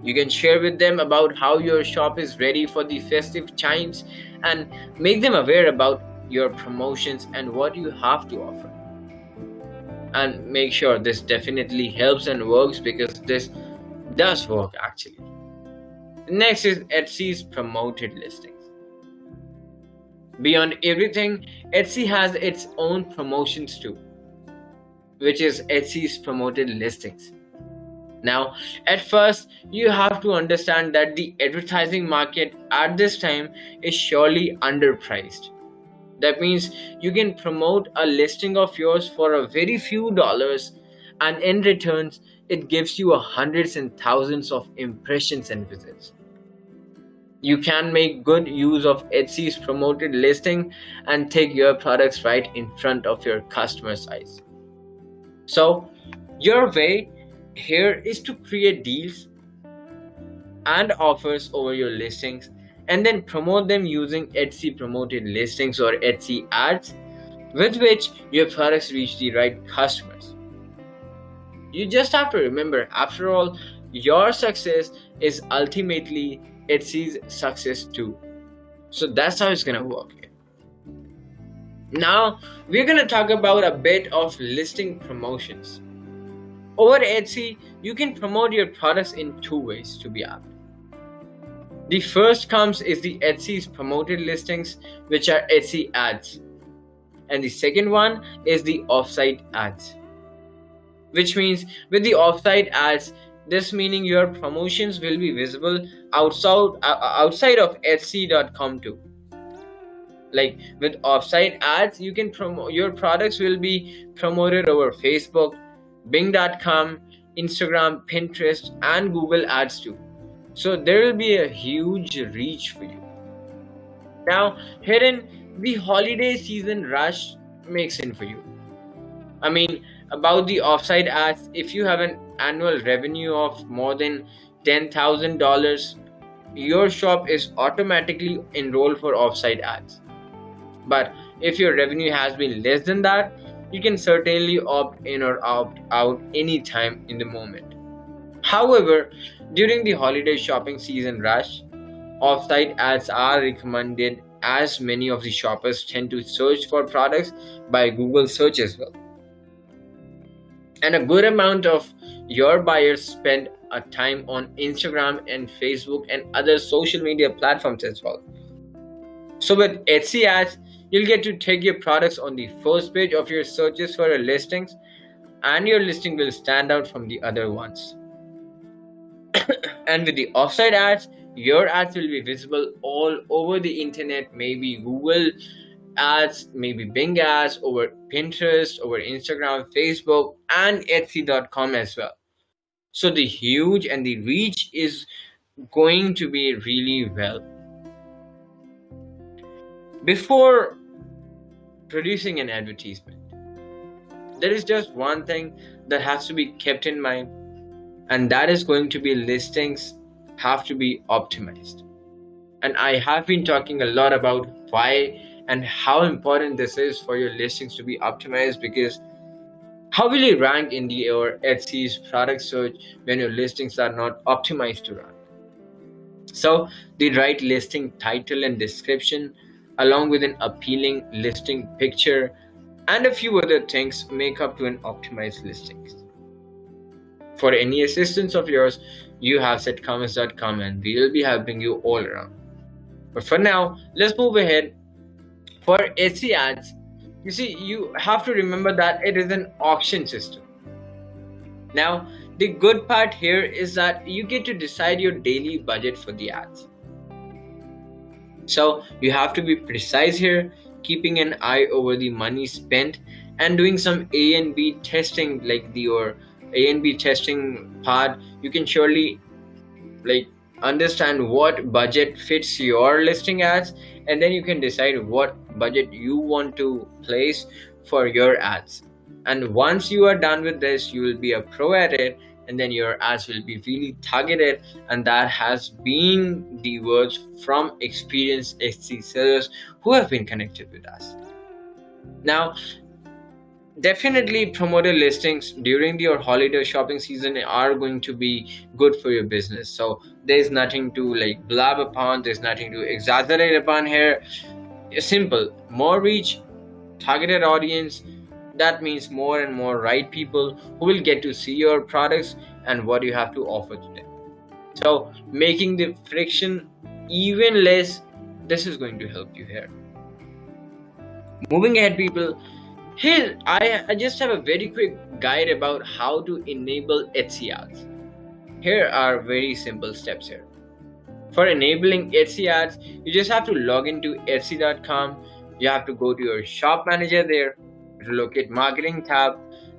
[SPEAKER 2] You can share with them about how your shop is ready for the festive chimes and make them aware about your promotions and what you have to offer. And make sure this definitely helps and works because this does work actually. Next is Etsy's promoted listings. Beyond everything, Etsy has its own promotions too, which is Etsy's promoted listings. Now, at first, you have to understand that the advertising market at this time is surely underpriced. That means you can promote a listing of yours for a very few dollars, and in returns, it gives you hundreds and thousands of impressions and visits. You can make good use of Etsy's promoted listing and take your products right in front of your customers' eyes. So, your way here is to create deals and offers over your listings and then promote them using Etsy promoted listings or Etsy ads with which your products reach the right customers. You just have to remember, after all, your success is ultimately Etsy's success too. So that's how it's gonna work here. Now we're gonna talk about a bit of listing promotions. Over Etsy, you can promote your products in two ways, to be apt. The first comes is the Etsy's promoted listings, which are Etsy ads. And the second one is the offsite ads. Which means with the offsite ads, this meaning your promotions will be visible outside of Etsy.com too. Like with offsite ads, you can promote your products will be promoted over Facebook, Bing.com, Instagram, Pinterest, and Google Ads too. So there will be a huge reach for you. Now, herein the holiday season rush makes in for you. I mean, about the offsite ads, if you have an annual revenue of more than $10,000, your shop is automatically enrolled for offsite ads. But if your revenue has been less than that, you can certainly opt in or opt out anytime in the moment. However, during the holiday shopping season rush, offsite ads are recommended as many of the shoppers tend to search for products by Google search as well. And a good amount of your buyers spend a time on Instagram and Facebook and other social media platforms as well. So with Etsy ads, you'll get to take your products on the first page of your searches for your listings, and your listing will stand out from the other ones. And with the offsite ads, your ads will be visible all over the internet, maybe Google ads, maybe Bing ads, over Pinterest, over Instagram, Facebook, and Etsy.com as well. So the huge and the reach is going to be really well. Before producing an advertisement, there is just one thing that has to be kept in mind, and that is going to be listings have to be optimized. And I have been talking a lot about why and how important this is for your listings to be optimized, because how will you rank in your Etsy's product search when your listings are not optimized to rank? So the right listing title and description, along with an appealing listing picture and a few other things, make up to an optimized listing. For any assistance of yours, you have setcommerce.com and we will be helping you all around. But for now, let's move ahead. For Etsy ads, you see, you have to remember that it is an auction system. Now, the good part here is that you get to decide your daily budget for the ads. So you have to be precise here, keeping an eye over the money spent and doing some A and B testing, like your A and B testing part. You can surely understand what budget fits your listing ads, and then you can decide what budget you want to place for your ads. And once you are done with this, you will be a pro at it, and then your ads will be really targeted. And that has been the words from experienced Etsy sellers who have been connected with us. Now, definitely promoted listings during your holiday shopping season are going to be good for your business. So there's nothing to blab upon, there's nothing to exaggerate upon here. It's simple: more reach, targeted audience. That means more and more right people who will get to see your products and what you have to offer to them. So making the friction even less, this is going to help you here. Moving ahead, people, here I just have a very quick guide about how to enable Etsy ads. Here are very simple steps here. For enabling Etsy ads, you just have to log into Etsy.com. You have to go to your shop manager there, locate marketing tab,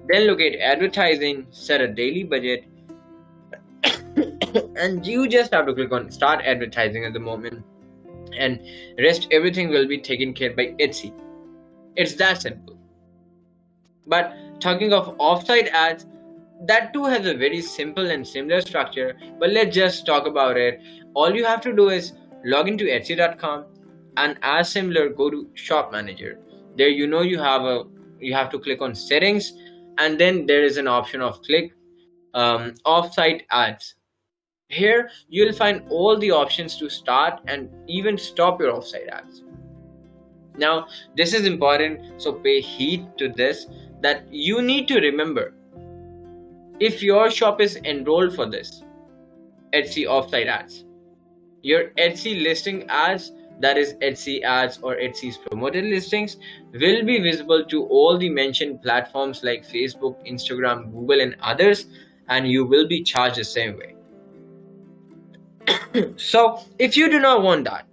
[SPEAKER 2] then locate advertising, set a daily budget, and you just have to click on start advertising at the moment, and rest everything will be taken care by Etsy. It's that simple. But talking of offsite ads, that too has a very simple and similar structure, but let's just talk about it. All you have to do is log into Etsy.com, and as similar, go to shop manager. There you have to click on settings, and then there is an option of click offsite ads. Here you'll find all the options to start and even stop your offsite ads. Now this is important, so pay heed to this, that you need to remember, if your shop is enrolled for this Etsy offsite ads, your Etsy listing ads, that is Etsy ads or Etsy's promoted listings, will be visible to all the mentioned platforms like Facebook, Instagram, Google, and others, and you will be charged the same way. So if you do not want that,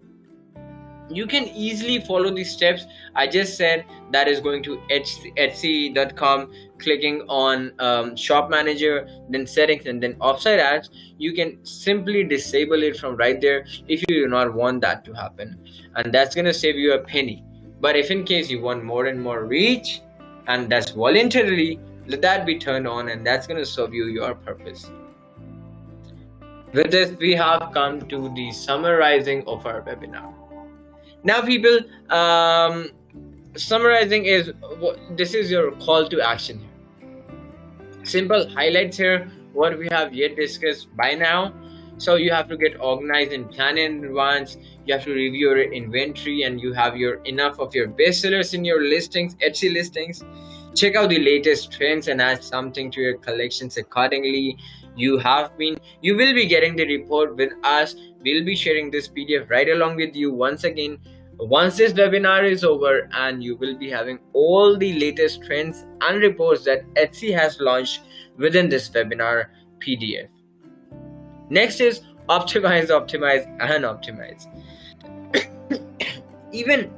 [SPEAKER 2] you can easily follow the steps I just said. That is going to Etsy.com, clicking on shop manager, then settings, and then offsite ads. You can simply disable it from right there if you do not want that to happen, and that's going to save you a penny. But if in case you want more and more reach, and that's voluntarily, let that be turned on, and that's going to serve you your purpose. With this, we have come to the summarizing of our webinar. Now, people, summarizing is this is your call to action here. Simple highlights here, what we have yet discussed by now. So you have to get organized and plan in advance. You have to review your inventory, and you have enough of your bestsellers in your listings, Etsy listings. Check out the latest trends and add something to your collections accordingly. You will be getting the report with us. We'll be sharing this PDF right along with you once again once this webinar is over, and you will be having all the latest trends and reports that Etsy has launched within this webinar PDF. Next is optimize, optimize, and optimize. Even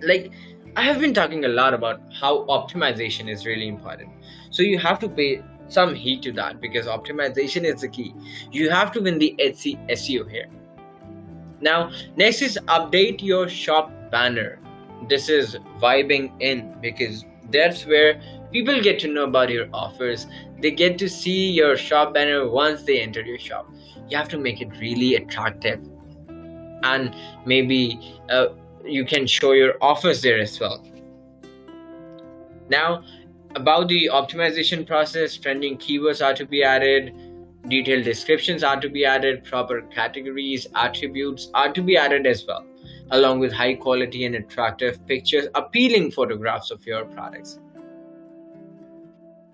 [SPEAKER 2] like I have been talking a lot about how optimization is really important. So you have to pay some heed to that, because optimization is the key. You have to win the Etsy SEO here. Now, next is update your shop banner. This is vibing in, because that's where people get to know about your offers. They get to see your shop banner once they enter your shop. You have to make it really attractive, and maybe you can show your offers there as well. Now, about the optimization process, trending keywords are to be added, detailed descriptions are to be added, proper categories, attributes are to be added as well, along with high quality and attractive pictures, appealing photographs of your products.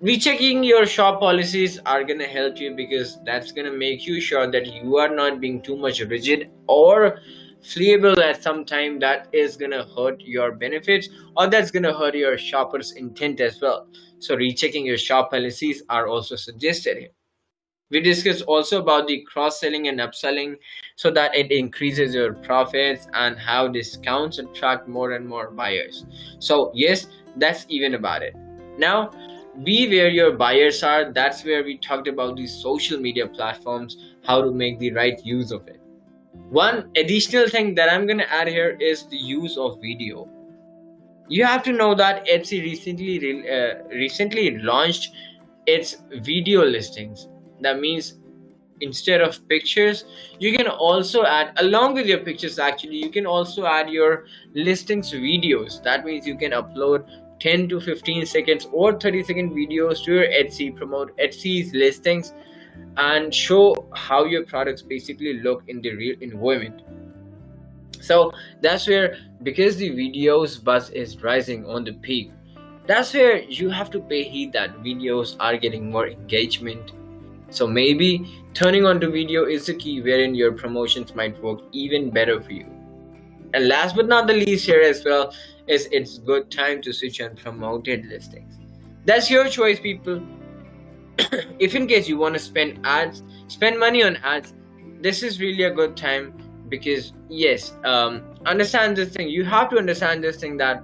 [SPEAKER 2] Rechecking your shop policies are going to help you, because that's going to make you sure that you are not being too much rigid or flexible at some time that is going to hurt your benefits, or that's going to hurt your shopper's intent as well. So rechecking your shop policies are also suggested here. We discussed also about the cross-selling and upselling, so that it increases your profits, and how discounts attract more and more buyers. So yes, that's even about it. Now, be where your buyers are. That's where we talked about these social media platforms, how to make the right use of it. One additional thing that I'm going to add here is the use of video. You have to know that Etsy recently launched its video listings. That means instead of pictures, you can also add, along with your pictures actually, you can also add your listings videos. That means you can upload 10 to 15 seconds or 30-second videos to your Etsy, promote Etsy's listings, and show how your products basically look in the real environment. So that's where, because the videos buzz is rising on the peak, that's where you have to pay heed that videos are getting more engagement. So maybe turning on to video is the key, wherein your promotions might work even better for you. And last but not the least here as well is it's good time to switch on promoted listings. That's your choice, people. If in case you want to spend money on ads, this is really a good time, because yes, understand this thing. You have to understand this thing, that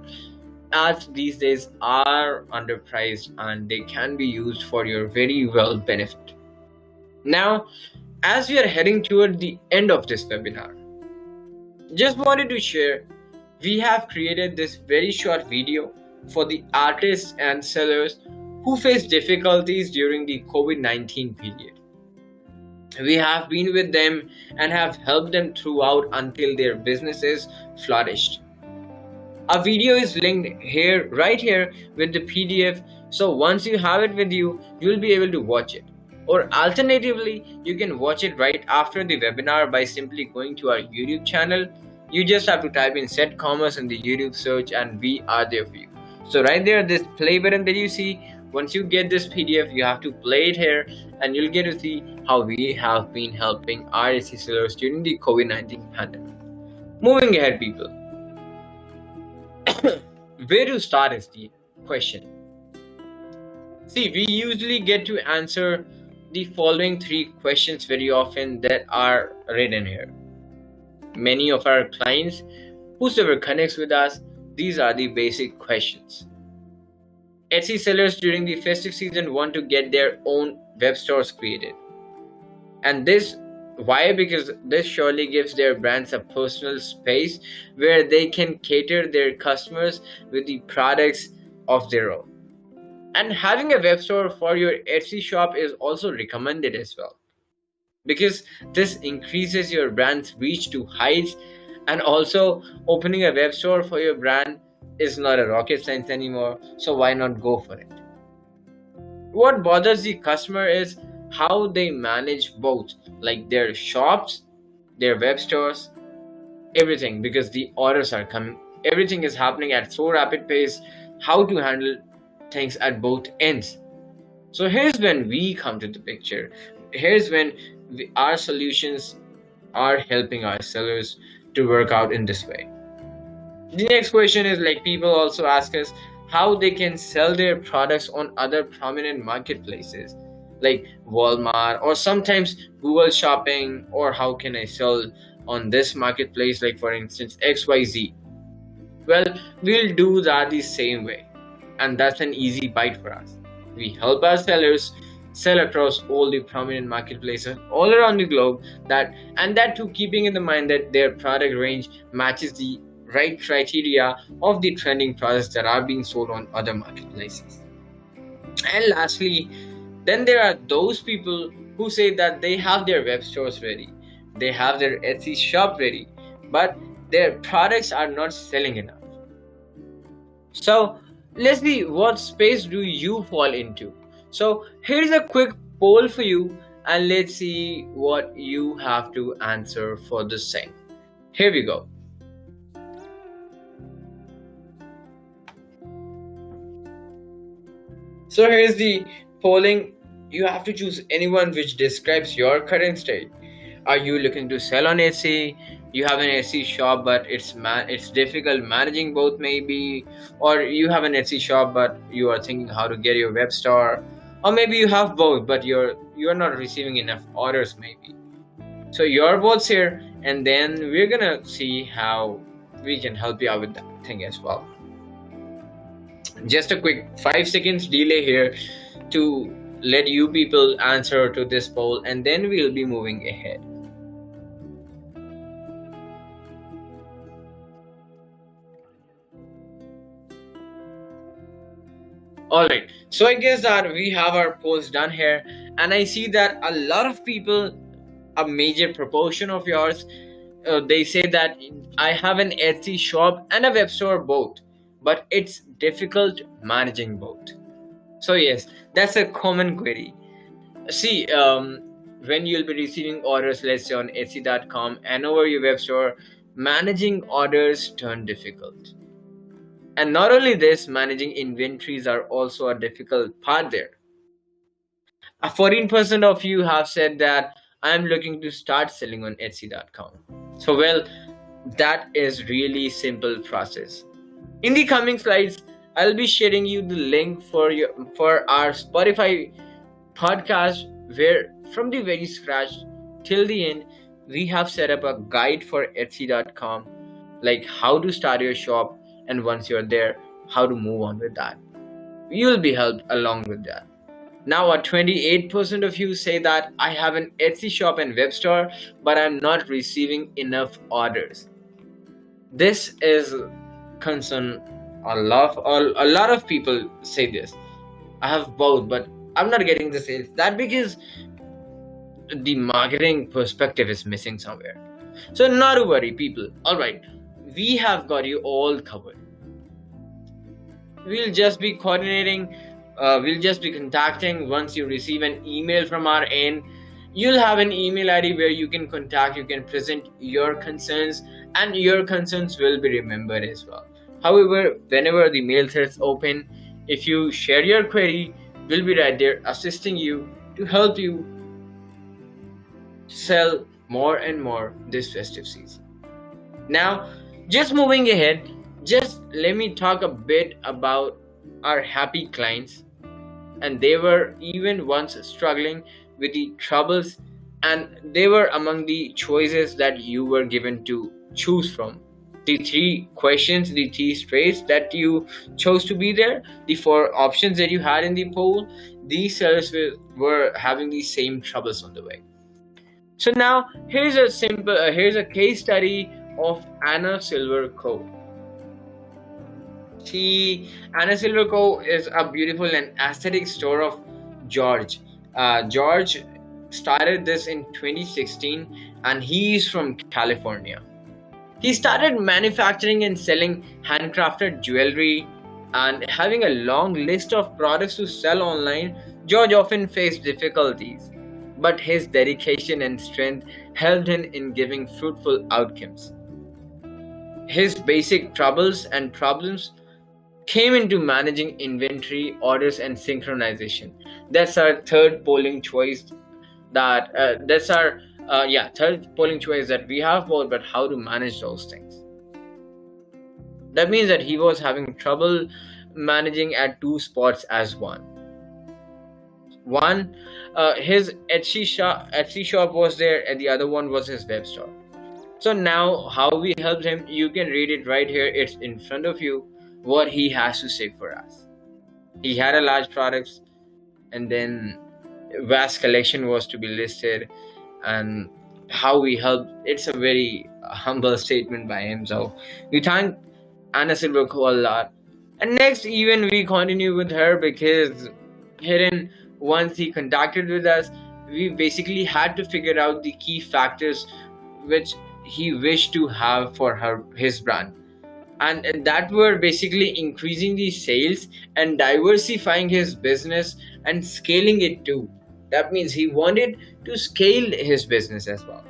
[SPEAKER 2] ads these days are underpriced and they can be used for your very well benefit. Now, as we are heading toward the end of this webinar, just wanted to share, we have created this very short video for the artists and sellers who face difficulties during the COVID-19 period. We have been with them and have helped them throughout until their businesses flourished. A video is linked here, right here, with the PDF. So once you have it with you, you'll be able to watch it. Or alternatively, you can watch it right after the webinar by simply going to our YouTube channel. You just have to type in Set Commerce in the YouTube search and we are there for you. So right there, this play button that you see, once you get this PDF, you have to play it here and you'll get to see how we have been helping our Etsy sellers during the COVID-19 pandemic. Moving ahead, people. Where to start is the question. See, we usually get to answer the following 3 questions very often that are written here. Many of our clients, whosoever connects with us, these are the basic questions. Etsy sellers during the festive season want to get their own web stores created. And this, why? Because this surely gives their brands a personal space where they can cater their customers with the products of their own. And having a web store for your Etsy shop is also recommended as well, because this increases your brand's reach to heights, and also opening a web store for your brand is not a rocket science anymore, so why not go for it? What bothers the customer is how they manage both, like their shops, their web stores, everything, because the orders are coming, everything is happening at so rapid pace, how to handle things at both ends. So here's when we come to the picture. Here's when our solutions are helping our sellers to work out in this way. The next question is, like, people also ask us how they can sell their products on other prominent marketplaces like Walmart or sometimes Google Shopping, or how can I sell on this marketplace, like for instance XYZ. Well, we'll do that the same way, and that's an easy bite for us. We help our sellers sell across all the prominent marketplaces all around the globe, that too keeping in the mind that their product range matches the right criteria of the trending products that are being sold on other marketplaces. And lastly, then there are those people who say that they have their web stores ready, they have their Etsy shop ready, but their products are not selling enough. So let's see, what space do you fall into? So here's a quick poll for you, and let's see what you have to answer for the same. Here we go. So here's the polling. You have to choose anyone which describes your current state. Are you looking to sell on Etsy? You have an Etsy shop, but it's difficult managing both, maybe. Or you have an Etsy shop, but you are thinking how to get your web store. Or maybe you have both, but you're not receiving enough orders, maybe. So your votes here, and then we're gonna see how we can help you out with that thing as well. Just a quick 5 seconds delay here to let you people answer to this poll, and then we'll be moving ahead. Alright, so I guess that we have our polls done here, and I see that a lot of people, a major proportion of yours, they say that I have an Etsy shop and a web store both, but it's difficult managing both. So yes, that's a common query. See, when you'll be receiving orders, let's say on Etsy.com and over your web store, managing orders turn difficult. And not only this, managing inventories are also a difficult part there. 14% of you have said that I'm looking to start selling on Etsy.com. So well, That is really simple process. In the coming slides, I'll be sharing you the link for our Spotify podcast, where from the very scratch till the end we have set up a guide for Etsy.com, like how to start your shop, and once you're there, how to move on with that. You'll be helped along with that. Now, 28% of you say that I have an Etsy shop and web store, but I'm not receiving enough orders. This is concern. A lot of people say this. I have both, but I'm not getting the sales. That because the marketing perspective is missing somewhere. So not to worry, people. All right, we have got you all covered. We'll just be coordinating. We'll just be contacting once you receive an email from our end. You'll have an email ID where you can contact, you can present your concerns, and your concerns will be remembered as well. However, whenever the mail threads open, if you share your query, we'll be right there assisting you to help you sell more and more this festive season. Now, just moving ahead, just let me talk a bit about our happy clients. And they were even once struggling with the troubles, and they were among the choices that you were given to choose from. The three questions, the three traits that you chose to be there, the four options that you had in the poll, these sellers were having the same troubles on the way. So now here's a case study of Anna Silver Co. Anna Silver Co. is a beautiful and aesthetic store of George. George started this in 2016, and he is from California. He started manufacturing and selling handcrafted jewelry, and having a long list of products to sell online. George often faced difficulties, but his dedication and strength helped him in giving fruitful outcomes. His basic troubles and problems came into managing inventory, orders, and synchronization. That's our third polling choice. That's our third polling choice that we have for, but how to manage those things. That means that he was having trouble managing at two spots as one. His Etsy shop was there, and the other one was his web store. So now, how we helped him, you can read it right here. It's in front of you. What he has to say for us. He had a large products, and then vast collection was to be listed, and how we helped. It's a very humble statement by him. So we thank Anna Silver Co a lot. And next, even we continue with her because herein, once he contacted with us, we basically had to figure out the key factors which he wished to have for his brand. And that were basically increasing the sales and diversifying his business and scaling it too. That means he wanted to scale his business as well.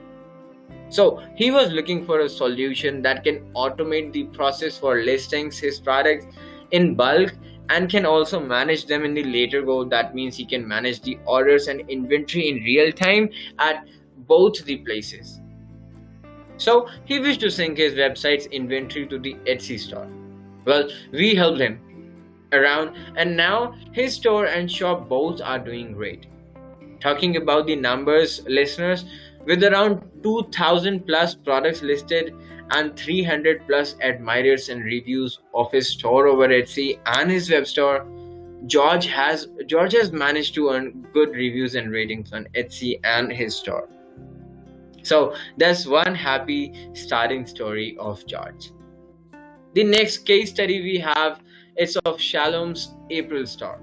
[SPEAKER 2] So he was looking for a solution that can automate the process for listings his products in bulk and can also manage them in the later go. That means he can manage the orders and inventory in real time at both the places. So he wished to sync his website's inventory to the Etsy store. Well, we helped him around, and now his store and shop both are doing great. Talking about the numbers, listeners, with around 2,000 plus products listed and 300 plus admirers and reviews of his store over Etsy and his web store, George has managed to earn good reviews and ratings on Etsy and his store. So that's one happy starting story of George. The next case study we have is of Shalom's April store.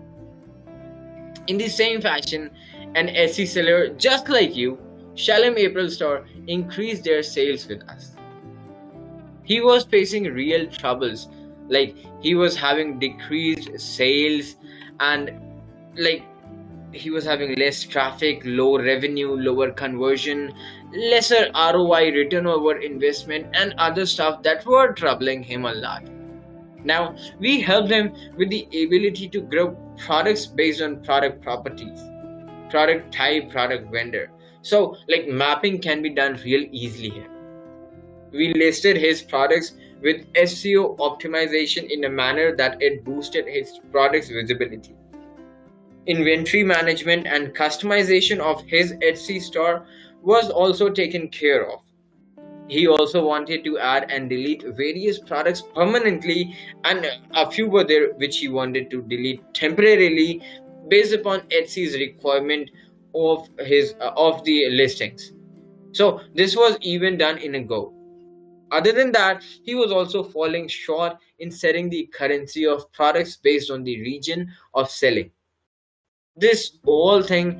[SPEAKER 2] In the same fashion, an Etsy seller just like you, Shalom April store increased their sales with us. He was facing real troubles, like he was having decreased sales and he was having less traffic, low revenue, lower conversion, lesser ROI, return over investment, and other stuff that were troubling him a lot. Now, we helped him with the ability to group products based on product properties, product type, product vendor. So, mapping can be done real easily here. We listed his products with SEO optimization in a manner that it boosted his product's visibility. Inventory management and customization of his Etsy store was also taken care of. He also wanted to add and delete various products permanently, and a few were there which he wanted to delete temporarily based upon Etsy's requirement of the listings. So this was even done in a go. Other than that, he was also falling short in setting the currency of products based on the region of selling. This whole thing,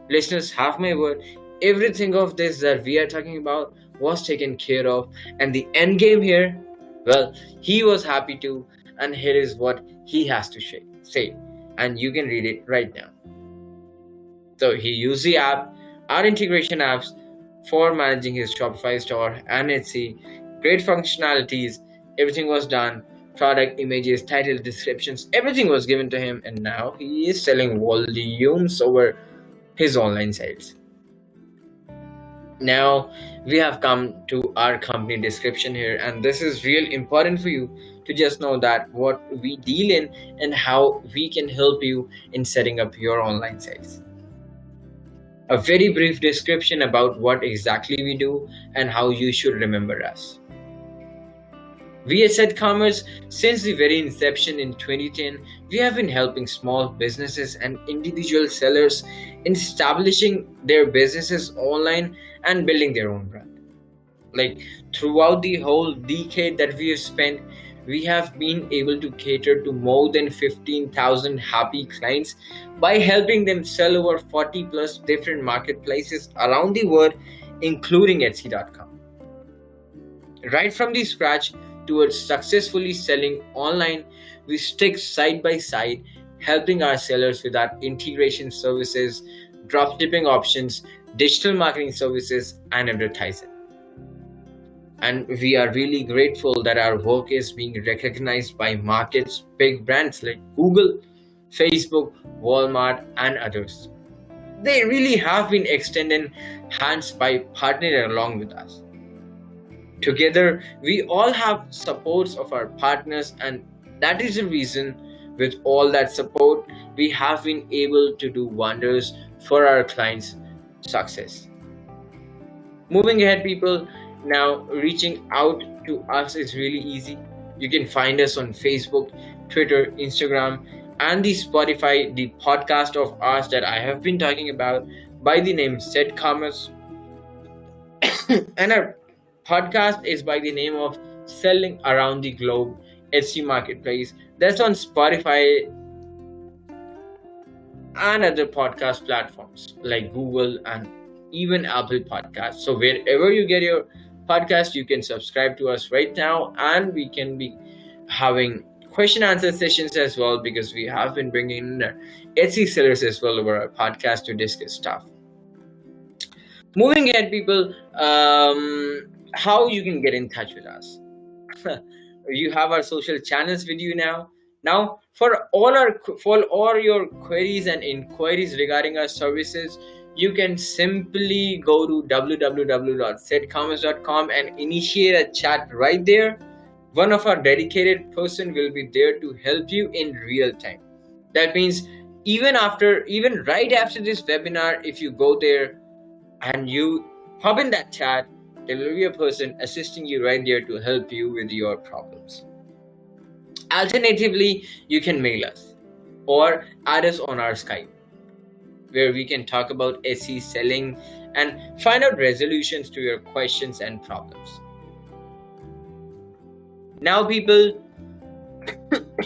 [SPEAKER 2] listeners, have my word, everything of this that we are talking about was taken care of, and the end game here, well, he was happy to, and here is what he has to say, and you can read it right now. So he used the app, our integration apps, for managing his Shopify store and Etsy. Great functionalities, everything was done. Product images, title, descriptions, everything was given to him, and now he is selling volumes over his online sites. Now we have come to our company description here, and this is real important for you to just know that what we deal in and how we can help you in setting up your online sites. A very brief description about what exactly we do and how you should remember us. We at Set Commerce, since the very inception in 2010, we have been helping small businesses and individual sellers in establishing their businesses online and building their own brand. Like throughout the whole decade that we have spent, we have been able to cater to more than 15,000 happy clients by helping them sell over 40 plus different marketplaces around the world, including Etsy.com. Right from the scratch towards successfully selling online, we stick side by side, helping our sellers with our integration services, dropshipping options, digital marketing services, and advertising. And we are really grateful that our work is being recognized by markets, big brands like Google, Facebook, Walmart, and others. They really have been extending hands by partnering along with us. Together, we all have supports of our partners, and that is the reason with all that support, we have been able to do wonders for our clients' success. Moving ahead, people, now reaching out to us is really easy. You can find us on Facebook, Twitter, Instagram, and the Spotify, the podcast of ours that I have been talking about by the name Set Commerce. And our podcast is by the name of Selling Around the Globe Etsy Marketplace. That's on Spotify and other podcast platforms like Google and even Apple Podcasts. So wherever you get your podcast, you can subscribe to us right now, and we can be having question answer sessions as well, because we have been bringing in Etsy sellers as well over our podcast to discuss stuff. Moving ahead, people, how you can get in touch with us. You have our social channels with you now. Now, for all your queries and inquiries regarding our services, you can simply go to www.setcommerce.com and initiate a chat right there. One of our dedicated person will be there to help you in real time. That means even right after this webinar, if you go there and you hop in that chat, there will be a person assisting you right there to help you with your problems. Alternatively, you can mail us or add us on our Skype, where we can talk about Etsy selling and find out resolutions to your questions and problems. Now, people,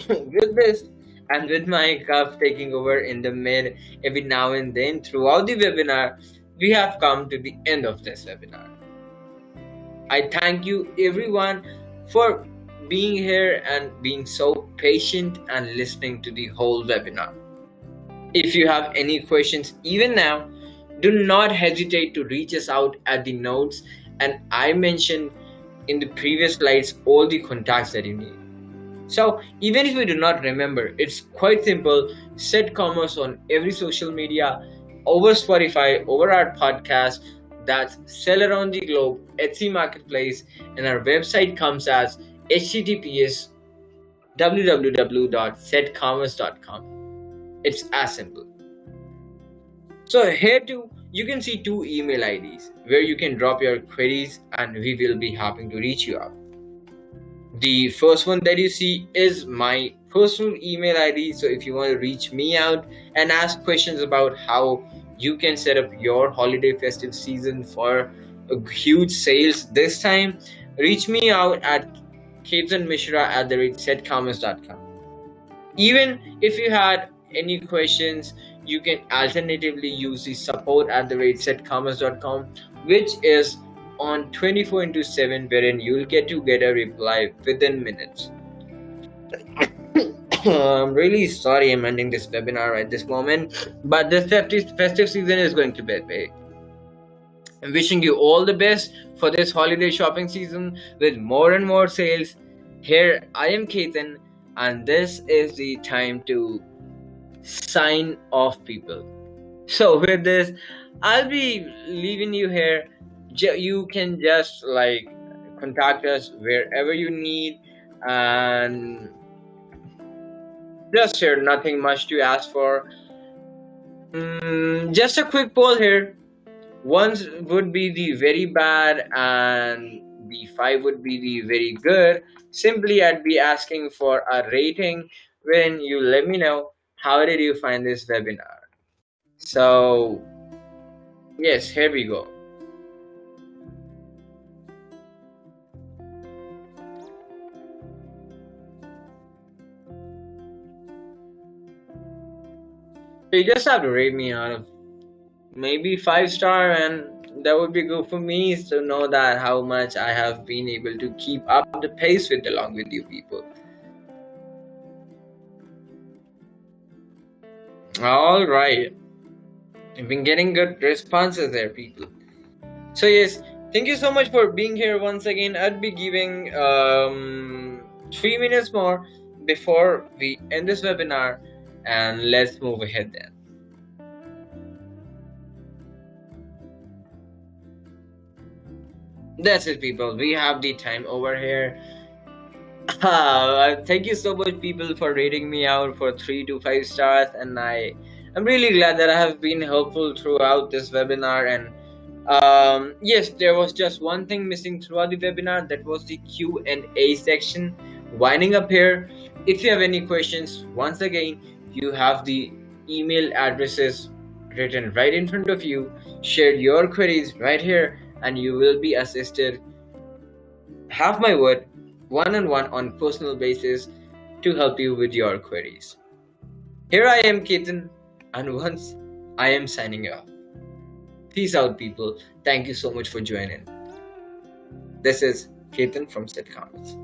[SPEAKER 2] with this and with my cough taking over in the mid every now and then throughout the webinar, we have come to the end of this webinar. I thank you everyone for being here and being so patient and listening to the whole webinar. If you have any questions even now, do not hesitate to reach us out at the notes, and I mentioned in the previous slides all the contacts that you need. So even if you do not remember, it's quite simple. Set Commerce on every social media, over Spotify, over our podcast. that's sell around the globe, Etsy marketplace, and our website comes as https www.setcommerce.com. It's as simple. So here too, you can see two email IDs where you can drop your queries and we will be happy to reach you out. The first one that you see is my personal email ID. So if you want to reach me out and ask questions about how you can set up your holiday festive season for a huge sales this time, reach me out at ketanmishra@setcommerce.com. Even if you had any questions, you can alternatively use the support@setcommerce.com, which is on 24/7, wherein you'll get to get a reply within minutes. I'm really sorry I'm ending this webinar at this moment, but this festive season is going to be big. I'm wishing you all the best for this holiday shopping season with more and more sales. Here I am Ketan, and this is the time to sign off, people. So with this, I'll be leaving you here. You can just contact us wherever you need, and just here, nothing much to ask for. Just a quick poll here. 1 would be the very bad and the 5 would be the very good. Simply I'd be asking for a rating when you let me know how did you find this webinar. So yes, here we go. You just have to rate me out of maybe 5-star, and that would be good for me to know that how much I have been able to keep up the pace with along with you people. All right, I've been getting good responses there, people. So yes, thank you so much for being here once again. I'd be giving 3 minutes more before we end this webinar, and let's move ahead then. That's it, people. We have the time over here. Thank you so much, people, for rating me out for 3 to 5 stars, and I'm really glad that I have been helpful throughout this webinar. And yes, there was just one thing missing throughout the webinar. That was the Q&A section. Winding up here, if you have any questions, once again, you have the email addresses written right in front of you. Share your queries right here, and you will be assisted. Have my word, one-on-one on personal basis to help you with your queries. Here I am, Ketan, and once I am signing off. Peace out, people. Thank you so much for joining. This is Ketan from Set Comments.